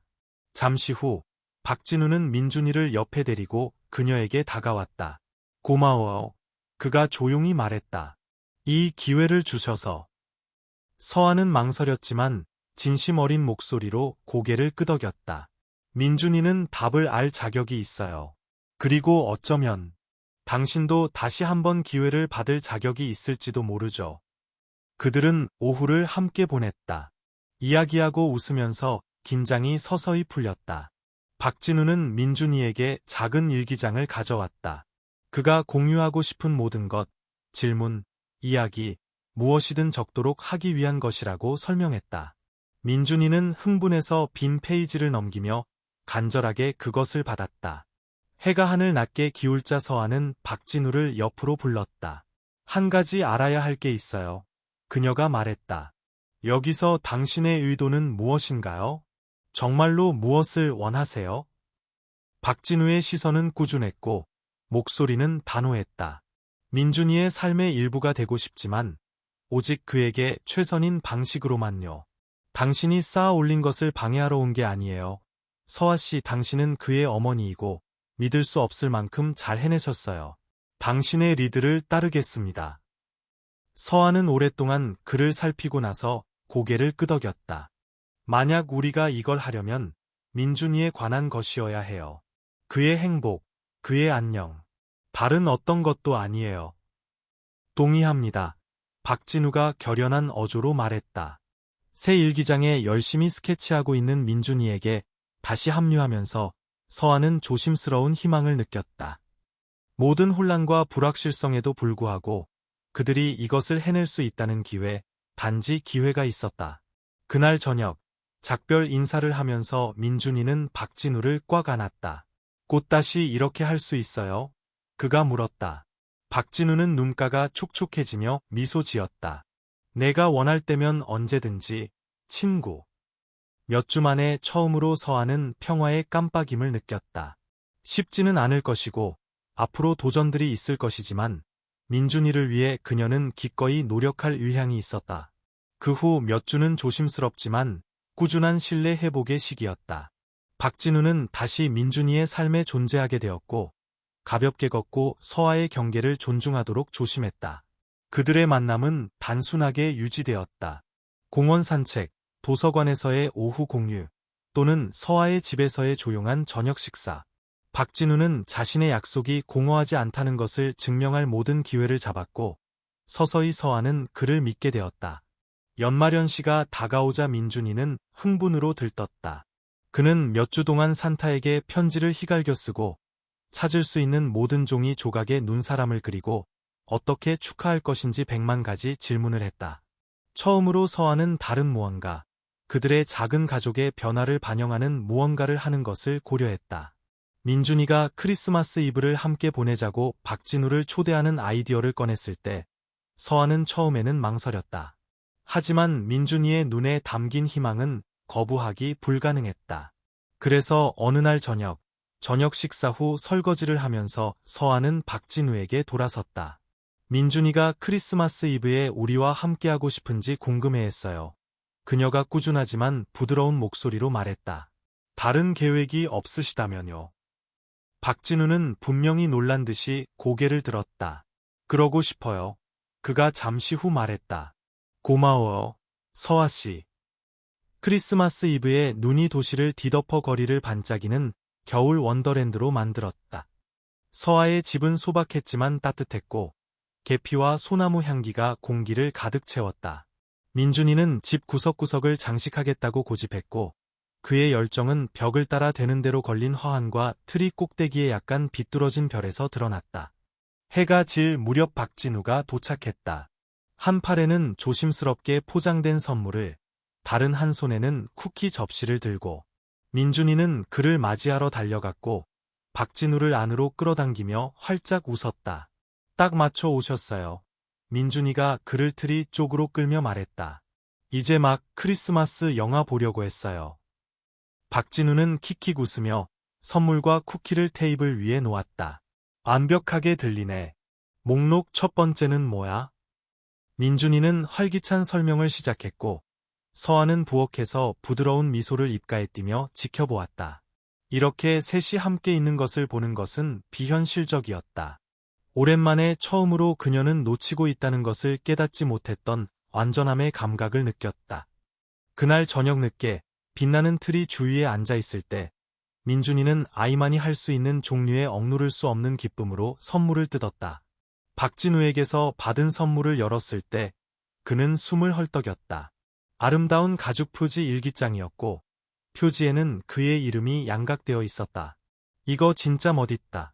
잠시 후 박진우는 민준이를 옆에 데리고 그녀에게 다가왔다. 고마워요. 그가 조용히 말했다. 이 기회를 주셔서. 서아는 망설였지만 진심 어린 목소리로 고개를 끄덕였다. 민준이는 답을 알 자격이 있어요. 그리고 어쩌면 당신도 다시 한번 기회를 받을 자격이 있을지도 모르죠. 그들은 오후를 함께 보냈다. 이야기하고 웃으면서 긴장이 서서히 풀렸다. 박진우는 민준이에게 작은 일기장을 가져왔다. 그가 공유하고 싶은 모든 것, 질문, 이야기, 무엇이든 적도록 하기 위한 것이라고 설명했다. 민준이는 흥분해서 빈 페이지를 넘기며 간절하게 그것을 받았다. 해가 하늘 낮게 기울자 서아는 박진우를 옆으로 불렀다. 한 가지 알아야 할 게 있어요. 그녀가 말했다. 여기서 당신의 의도는 무엇인가요? 정말로 무엇을 원하세요? 박진우의 시선은 꾸준했고 목소리는 단호했다. 민준이의 삶의 일부가 되고 싶지만 오직 그에게 최선인 방식으로만요. 당신이 쌓아 올린 것을 방해하러 온 게 아니에요. 서아 씨, 당신은 그의 어머니이고 믿을 수 없을 만큼 잘 해내셨어요. 당신의 리드를 따르겠습니다. 서아는 오랫동안 그를 살피고 나서 고개를 끄덕였다. 만약 우리가 이걸 하려면 민준이에 관한 것이어야 해요. 그의 행복, 그의 안녕. 다른 어떤 것도 아니에요. 동의합니다. 박진우가 결연한 어조로 말했다. 새 일기장에 열심히 스케치하고 있는 민준이에게 다시 합류하면서 서아는 조심스러운 희망을 느꼈다. 모든 혼란과 불확실성에도 불구하고 그들이 이것을 해낼 수 있다는 기회, 단지 기회가 있었다. 그날 저녁, 작별 인사를 하면서 민준이는 박진우를 꽉 안았다. 곧 다시 이렇게 할 수 있어요? 그가 물었다. 박진우는 눈가가 촉촉해지며 미소 지었다. 내가 원할 때면 언제든지, 친구. 몇 주 만에 처음으로 서아는 평화의 깜빡임을 느꼈다. 쉽지는 않을 것이고 앞으로 도전들이 있을 것이지만 민준이를 위해 그녀는 기꺼이 노력할 의향이 있었다. 그 후 몇 주는 조심스럽지만 꾸준한 신뢰 회복의 시기였다. 박진우는 다시 민준이의 삶에 존재하게 되었고 가볍게 걷고 서아의 경계를 존중하도록 조심했다. 그들의 만남은 단순하게 유지되었다. 공원 산책, 도서관에서의 오후 공유, 또는 서아의 집에서의 조용한 저녁 식사. 박진우는 자신의 약속이 공허하지 않다는 것을 증명할 모든 기회를 잡았고 서서히 서아는 그를 믿게 되었다. 연말연시가 다가오자 민준이는 흥분으로 들떴다. 그는 몇 주 동안 산타에게 편지를 휘갈겨 쓰고 찾을 수 있는 모든 종이 조각의 눈사람을 그리고 어떻게 축하할 것인지 100만 가지 질문을 했다. 처음으로 서아는 다른 무언가, 그들의 작은 가족의 변화를 반영하는 무언가를 하는 것을 고려했다. 민준이가 크리스마스 이브를 함께 보내자고 박진우를 초대하는 아이디어를 꺼냈을 때 서아는 처음에는 망설였다. 하지만 민준이의 눈에 담긴 희망은 거부하기 불가능했다. 그래서 어느 날 저녁 식사 후 설거지를 하면서 서아는 박진우에게 돌아섰다. 민준이가 크리스마스 이브에 우리와 함께하고 싶은지 궁금해했어요. 그녀가 꾸준하지만 부드러운 목소리로 말했다. 다른 계획이 없으시다면요. 박진우는 분명히 놀란 듯이 고개를 들었다. 그러고 싶어요. 그가 잠시 후 말했다. 고마워요, 서아 씨. 크리스마스 이브에 눈이 도시를 뒤덮어 거리를 반짝이는 겨울 원더랜드로 만들었다. 서아의 집은 소박했지만 따뜻했고 계피와 소나무 향기가 공기를 가득 채웠다. 민준이는 집 구석구석을 장식하겠다고 고집했고 그의 열정은 벽을 따라 되는 대로 걸린 화환과 트리 꼭대기에 약간 비뚤어진 별에서 드러났다. 해가 질 무렵 박진우가 도착했다. 한 팔에는 조심스럽게 포장된 선물을, 다른 한 손에는 쿠키 접시를 들고 민준이는 그를 맞이하러 달려갔고 박진우를 안으로 끌어당기며 활짝 웃었다. 딱 맞춰 오셨어요. 민준이가 그를 트리 쪽으로 끌며 말했다. 이제 막 크리스마스 영화 보려고 했어요. 박진우는 킥킥 웃으며 선물과 쿠키를 테이블 위에 놓았다. 완벽하게 들리네. 목록 첫 번째는 뭐야? 민준이는 활기찬 설명을 시작했고 서아는 부엌에서 부드러운 미소를 입가에 띠며 지켜보았다. 이렇게 셋이 함께 있는 것을 보는 것은 비현실적이었다. 오랜만에 처음으로 그녀는 놓치고 있다는 것을 깨닫지 못했던 완전함의 감각을 느꼈다. 그날 저녁 늦게 빛나는 틀이 주위에 앉아 있을 때 민준이는 아이만이 할 수 있는 종류의 억누를 수 없는 기쁨으로 선물을 뜯었다. 박진우에게서 받은 선물을 열었을 때 그는 숨을 헐떡였다. 아름다운 가죽 표지 일기장이었고 표지에는 그의 이름이 양각되어 있었다. 이거 진짜 멋있다.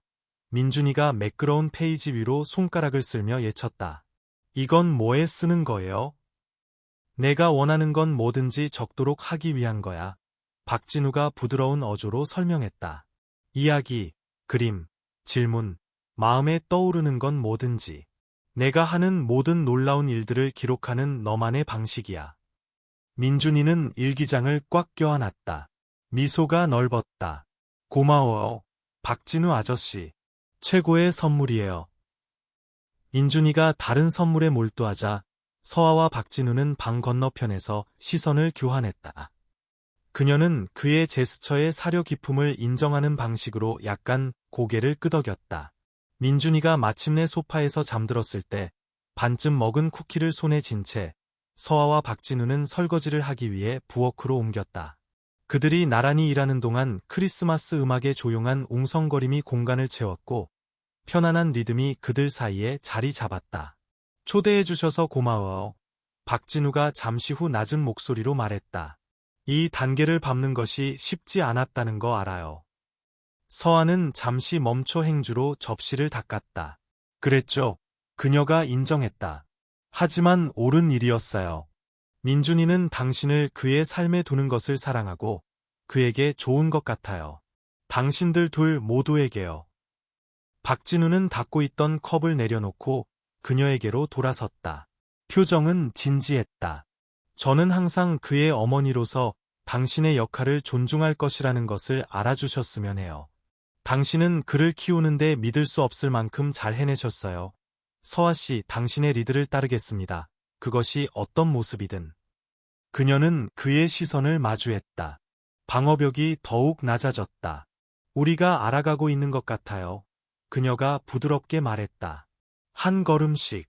민준이가 매끄러운 페이지 위로 손가락을 쓸며 예쳤다. 이건 뭐에 쓰는 거예요? 내가 원하는 건 뭐든지 적도록 하기 위한 거야. 박진우가 부드러운 어조로 설명했다. 이야기, 그림, 질문, 마음에 떠오르는 건 뭐든지. 내가 하는 모든 놀라운 일들을 기록하는 너만의 방식이야. 민준이는 일기장을 꽉 껴안았다. 미소가 넓었다. 고마워요. 박진우 아저씨. 최고의 선물이에요. 민준이가 다른 선물에 몰두하자 서아와 박진우는 방 건너편에서 시선을 교환했다. 그녀는 그의 제스처의 사려 깊음을 인정하는 방식으로 약간 고개를 끄덕였다. 민준이가 마침내 소파에서 잠들었을 때 반쯤 먹은 쿠키를 손에 쥔 채 서아와 박진우는 설거지를 하기 위해 부엌으로 옮겼다. 그들이 나란히 일하는 동안 크리스마스 음악의 조용한 웅성거림이 공간을 채웠고 편안한 리듬이 그들 사이에 자리 잡았다. 초대해 주셔서 고마워요. 박진우가 잠시 후 낮은 목소리로 말했다. 이 단계를 밟는 것이 쉽지 않았다는 거 알아요. 서아는 잠시 멈춰 행주로 접시를 닦았다. 그랬죠. 그녀가 인정했다. 하지만 옳은 일이었어요. 민준이는 당신을 그의 삶에 두는 것을 사랑하고 그에게 좋은 것 같아요. 당신들 둘 모두에게요. 박진우는 닫고 있던 컵을 내려놓고 그녀에게로 돌아섰다. 표정은 진지했다. 저는 항상 그의 어머니로서 당신의 역할을 존중할 것이라는 것을 알아주셨으면 해요. 당신은 그를 키우는데 믿을 수 없을 만큼 잘 해내셨어요. 서아 씨, 당신의 리드를 따르겠습니다. 그것이 어떤 모습이든. 그녀는 그의 시선을 마주했다. 방어벽이 더욱 낮아졌다. 우리가 알아가고 있는 것 같아요. 그녀가 부드럽게 말했다. 한 걸음씩.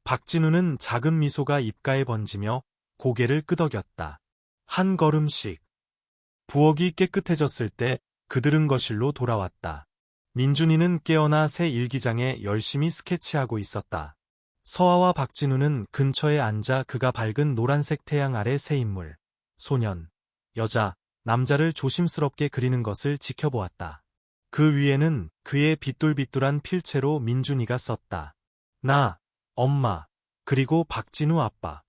박진우는 작은 미소가 입가에 번지며 고개를 끄덕였다. 한 걸음씩. 부엌이 깨끗해졌을 때 그들은 거실로 돌아왔다. 민준이는 깨어나 새 일기장에 열심히 스케치하고 있었다. 서아와 박진우는 근처에 앉아 그가 밝은 노란색 태양 아래 새 인물, 소년, 여자, 남자를 조심스럽게 그리는 것을 지켜보았다. 그 위에는 그의 빗돌빗돌한 필체로 민준이가 썼다. 나, 엄마, 그리고 박진우 아빠.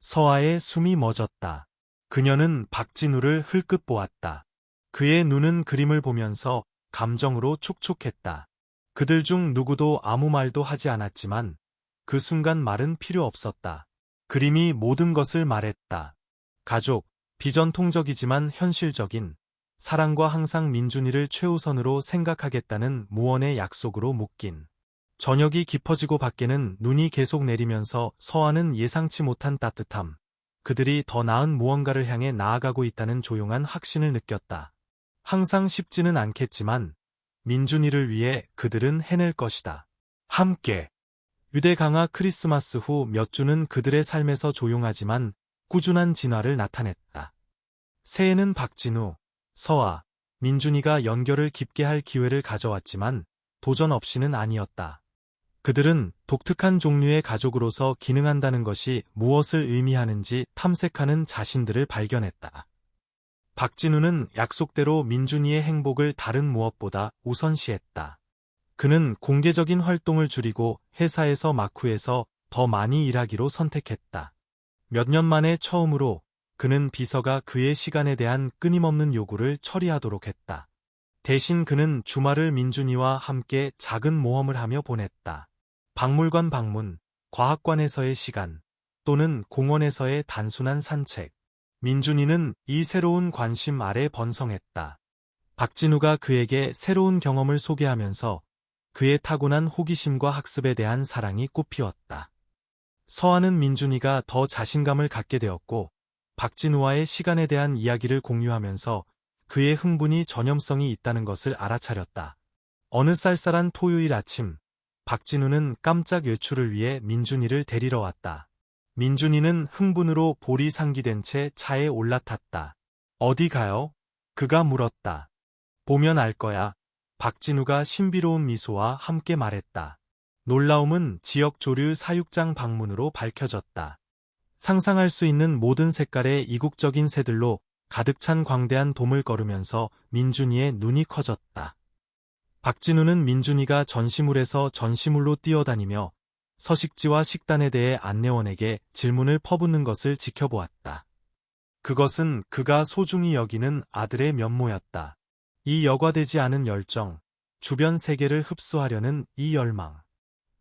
서아의 숨이 멎었다. 그녀는 박진우를 흘끗 보았다. 그의 눈은 그림을 보면서 감정으로 촉촉했다. 그들 중 누구도 아무 말도 하지 않았지만 그 순간 말은 필요 없었다. 그림이 모든 것을 말했다. 가족, 비전통적이지만 현실적인, 사랑과 항상 민준이를 최우선으로 생각하겠다는 무언의 약속으로 묶인. 저녁이 깊어지고 밖에는 눈이 계속 내리면서 서아는 예상치 못한 따뜻함, 그들이 더 나은 무언가를 향해 나아가고 있다는 조용한 확신을 느꼈다. 항상 쉽지는 않겠지만 민준이를 위해 그들은 해낼 것이다. 함께. 유대 강화 크리스마스 후 몇 주는 그들의 삶에서 조용하지만 꾸준한 진화를 나타냈다. 새해는 박진우, 서아, 민준이가 연결을 깊게 할 기회를 가져왔지만 도전 없이는 아니었다. 그들은 독특한 종류의 가족으로서 기능한다는 것이 무엇을 의미하는지 탐색하는 자신들을 발견했다. 박진우는 약속대로 민준이의 행복을 다른 무엇보다 우선시했다. 그는 공개적인 활동을 줄이고 회사에서 마쿠에서 더 많이 일하기로 선택했다. 몇 년 만에 처음으로 그는 비서가 그의 시간에 대한 끊임없는 요구를 처리하도록 했다. 대신 그는 주말을 민준이와 함께 작은 모험을 하며 보냈다. 박물관 방문, 과학관에서의 시간, 또는 공원에서의 단순한 산책. 민준이는 이 새로운 관심 아래 번성했다. 박진우가 그에게 새로운 경험을 소개하면서 그의 타고난 호기심과 학습에 대한 사랑이 꽃피웠다. 서아는 민준이가 더 자신감을 갖게 되었고, 박진우와의 시간에 대한 이야기를 공유하면서 그의 흥분이 전염성이 있다는 것을 알아차렸다. 어느 쌀쌀한 토요일 아침, 박진우는 깜짝 외출을 위해 민준이를 데리러 왔다. 민준이는 흥분으로 볼이 상기된 채 차에 올라탔다. 어디 가요? 그가 물었다. 보면 알 거야. 박진우가 신비로운 미소와 함께 말했다. 놀라움은 지역 조류 사육장 방문으로 밝혀졌다. 상상할 수 있는 모든 색깔의 이국적인 새들로 가득 찬 광대한 돔을 걸으면서 민준이의 눈이 커졌다. 박진우는 민준이가 전시물에서 전시물로 뛰어다니며 서식지와 식단에 대해 안내원에게 질문을 퍼붓는 것을 지켜보았다. 그것은 그가 소중히 여기는 아들의 면모였다. 이 여과되지 않은 열정, 주변 세계를 흡수하려는 이 열망.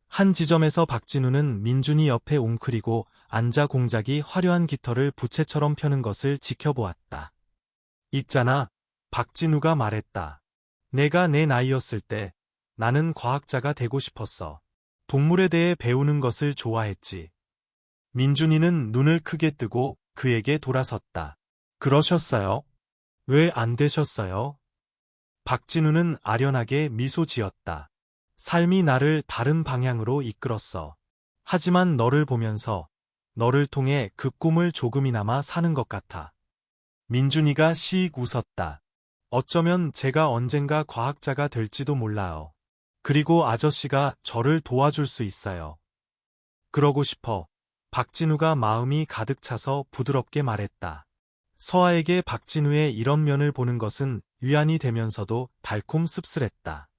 한 지점에서 박진우는 민준이 옆에 웅크리고 앉아 공작이 화려한 깃털을 부채처럼 펴는 것을 지켜보았다. 있잖아, 박진우가 말했다. 내가 내 나이였을 때 나는 과학자가 되고 싶었어. 동물에 대해 배우는 것을 좋아했지. 민준이는 눈을 크게 뜨고 그에게 돌아섰다. 그러셨어요? 왜 안 되셨어요? 박진우는 아련하게 미소 지었다. 삶이 나를 다른 방향으로 이끌었어. 하지만 너를 보면서 너를 통해 그 꿈을 조금이나마 사는 것 같아. 민준이가 씩 웃었다. 어쩌면 제가 언젠가 과학자가 될지도 몰라요. 그리고 아저씨가 저를 도와줄 수 있어요. 그러고 싶어. 박진우가 마음이 가득 차서 부드럽게 말했다. 서아에게 박진우의 이런 면을 보는 것은 위안이 되면서도 달콤 씁쓸했다.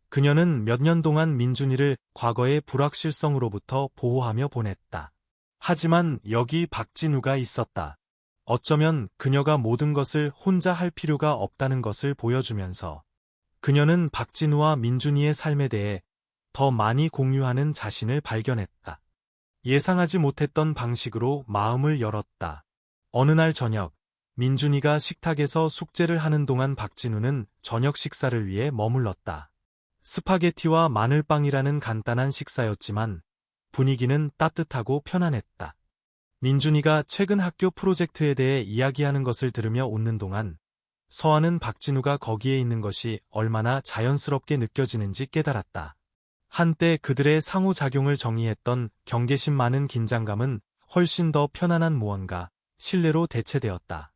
그녀는 몇 년 동안 민준이를 과거의 불확실성으로부터 보호하며 보냈다. 하지만 여기 박진우가 있었다. 어쩌면 그녀가 모든 것을 혼자 할 필요가 없다는 것을 보여주면서 그녀는 박진우와 민준이의 삶에 대해 더 많이 공유하는 자신을 발견했다. 예상하지 못했던 방식으로 마음을 열었다. 어느 날 저녁, 민준이가 식탁에서 숙제를 하는 동안 박진우는 저녁 식사를 위해 머물렀다. 스파게티와 마늘빵이라는 간단한 식사였지만 분위기는 따뜻하고 편안했다. 민준이가 최근 학교 프로젝트에 대해 이야기하는 것을 들으며 웃는 동안 서아는 박진우가 거기에 있는 것이 얼마나 자연스럽게 느껴지는지 깨달았다. 한때 그들의 상호작용을 정의했던 경계심 많은 긴장감은 훨씬 더 편안한 무언가, 신뢰로 대체되었다.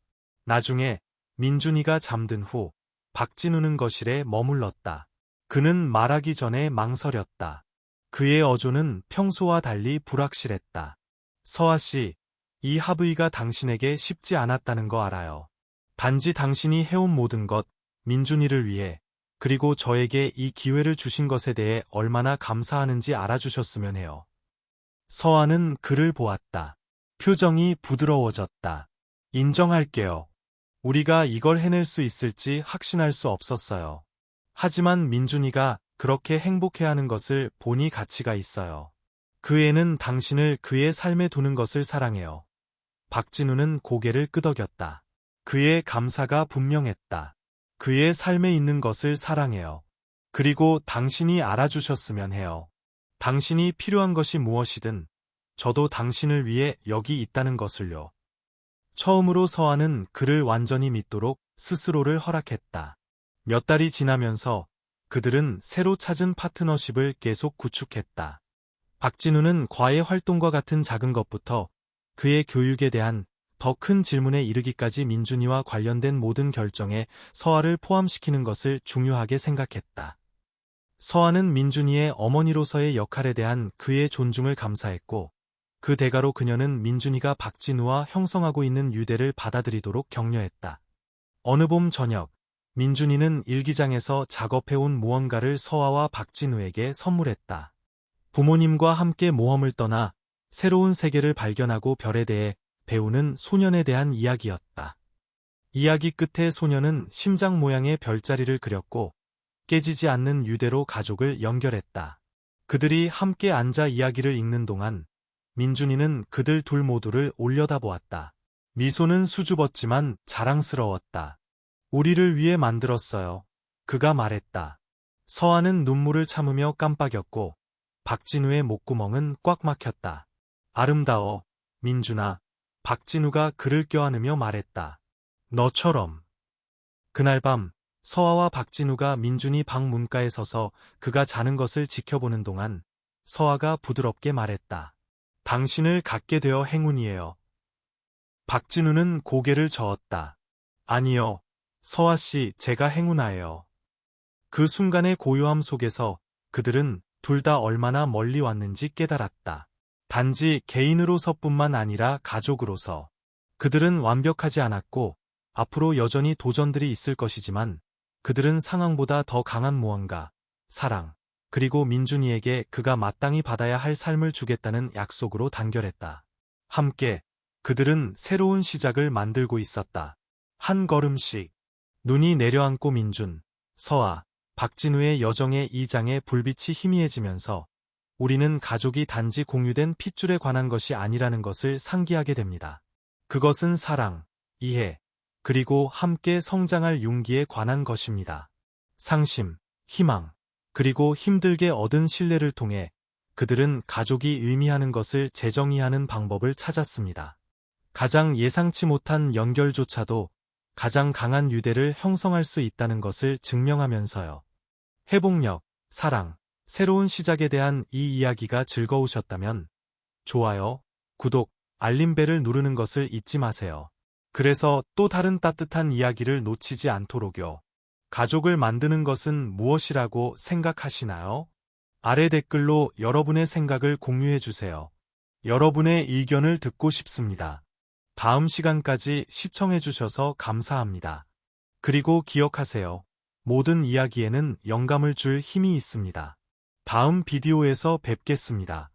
나중에 민준이가 잠든 후 박진우는 거실에 머물렀다. 그는 말하기 전에 망설였다. 그의 어조는 평소와 달리 불확실했다. 서아 씨, 이 합의가 당신에게 쉽지 않았다는 거 알아요. 단지 당신이 해온 모든 것, 민준이를 위해, 그리고 저에게 이 기회를 주신 것에 대해 얼마나 감사하는지 알아주셨으면 해요. 서아는 그를 보았다. 표정이 부드러워졌다. 인정할게요. 우리가 이걸 해낼 수 있을지 확신할 수 없었어요. 하지만 민준이가 그렇게 행복해하는 것을 보니 가치가 있어요. 그 애는 당신을 그의 삶에 두는 것을 사랑해요. 박진우는 고개를 끄덕였다. 그의 감사가 분명했다. 그의 삶에 있는 것을 사랑해요. 그리고 당신이 알아주셨으면 해요. 당신이 필요한 것이 무엇이든 저도 당신을 위해 여기 있다는 것을요. 처음으로 서아는 그를 완전히 믿도록 스스로를 허락했다. 몇 달이 지나면서 그들은 새로 찾은 파트너십을 계속 구축했다. 박진우는 과외 활동과 같은 작은 것부터 그의 교육에 대한 더 큰 질문에 이르기까지 민준이와 관련된 모든 결정에 서아를 포함시키는 것을 중요하게 생각했다. 서아는 민준이의 어머니로서의 역할에 대한 그의 존중을 감사했고 그 대가로 그녀는 민준이가 박진우와 형성하고 있는 유대를 받아들이도록 격려했다. 어느 봄 저녁, 민준이는 일기장에서 작업해온 무언가를 서아와 박진우에게 선물했다. 부모님과 함께 모험을 떠나 새로운 세계를 발견하고 별에 대해 배우는 소년에 대한 이야기였다. 이야기 끝에 소년은 심장 모양의 별자리를 그렸고 깨지지 않는 유대로 가족을 연결했다. 그들이 함께 앉아 이야기를 읽는 동안 민준이는 그들 둘 모두를 올려다보았다. 미소는 수줍었지만 자랑스러웠다. 우리를 위해 만들었어요. 그가 말했다. 서아는 눈물을 참으며 깜빡였고 박진우의 목구멍은 꽉 막혔다. 아름다워, 민준아. 박진우가 그를 껴안으며 말했다. 너처럼. 그날 밤, 서아와 박진우가 민준이 방 문가에 서서 그가 자는 것을 지켜보는 동안 서아가 부드럽게 말했다. 당신을 갖게 되어 행운이에요. 박진우는 고개를 저었다. 아니요, 서아 씨, 제가 행운아예요. 그 순간의 고요함 속에서 그들은 둘 다 얼마나 멀리 왔는지 깨달았다. 단지 개인으로서뿐만 아니라 가족으로서. 그들은 완벽하지 않았고 앞으로 여전히 도전들이 있을 것이지만 그들은 상황보다 더 강한 무언가, 사랑, 그리고 민준이에게 그가 마땅히 받아야 할 삶을 주겠다는 약속으로 단결했다. 함께 그들은 새로운 시작을 만들고 있었다. 한 걸음씩. 눈이 내려앉고 민준, 서아, 박진우의 여정의 이 장에 불빛이 희미해지면서 우리는 가족이 단지 공유된 핏줄에 관한 것이 아니라는 것을 상기하게 됩니다. 그것은 사랑, 이해, 그리고 함께 성장할 용기에 관한 것입니다. 상심, 희망, 그리고 힘들게 얻은 신뢰를 통해 그들은 가족이 의미하는 것을 재정의하는 방법을 찾았습니다. 가장 예상치 못한 연결조차도 가장 강한 유대를 형성할 수 있다는 것을 증명하면서요. 회복력, 사랑, 새로운 시작에 대한 이 이야기가 즐거우셨다면 좋아요, 구독, 알림벨을 누르는 것을 잊지 마세요. 그래서 또 다른 따뜻한 이야기를 놓치지 않도록요. 가족을 만드는 것은 무엇이라고 생각하시나요? 아래 댓글로 여러분의 생각을 공유해 주세요. 여러분의 의견을 듣고 싶습니다. 다음 시간까지 시청해 주셔서 감사합니다. 그리고 기억하세요. 모든 이야기에는 영감을 줄 힘이 있습니다. 다음 비디오에서 뵙겠습니다.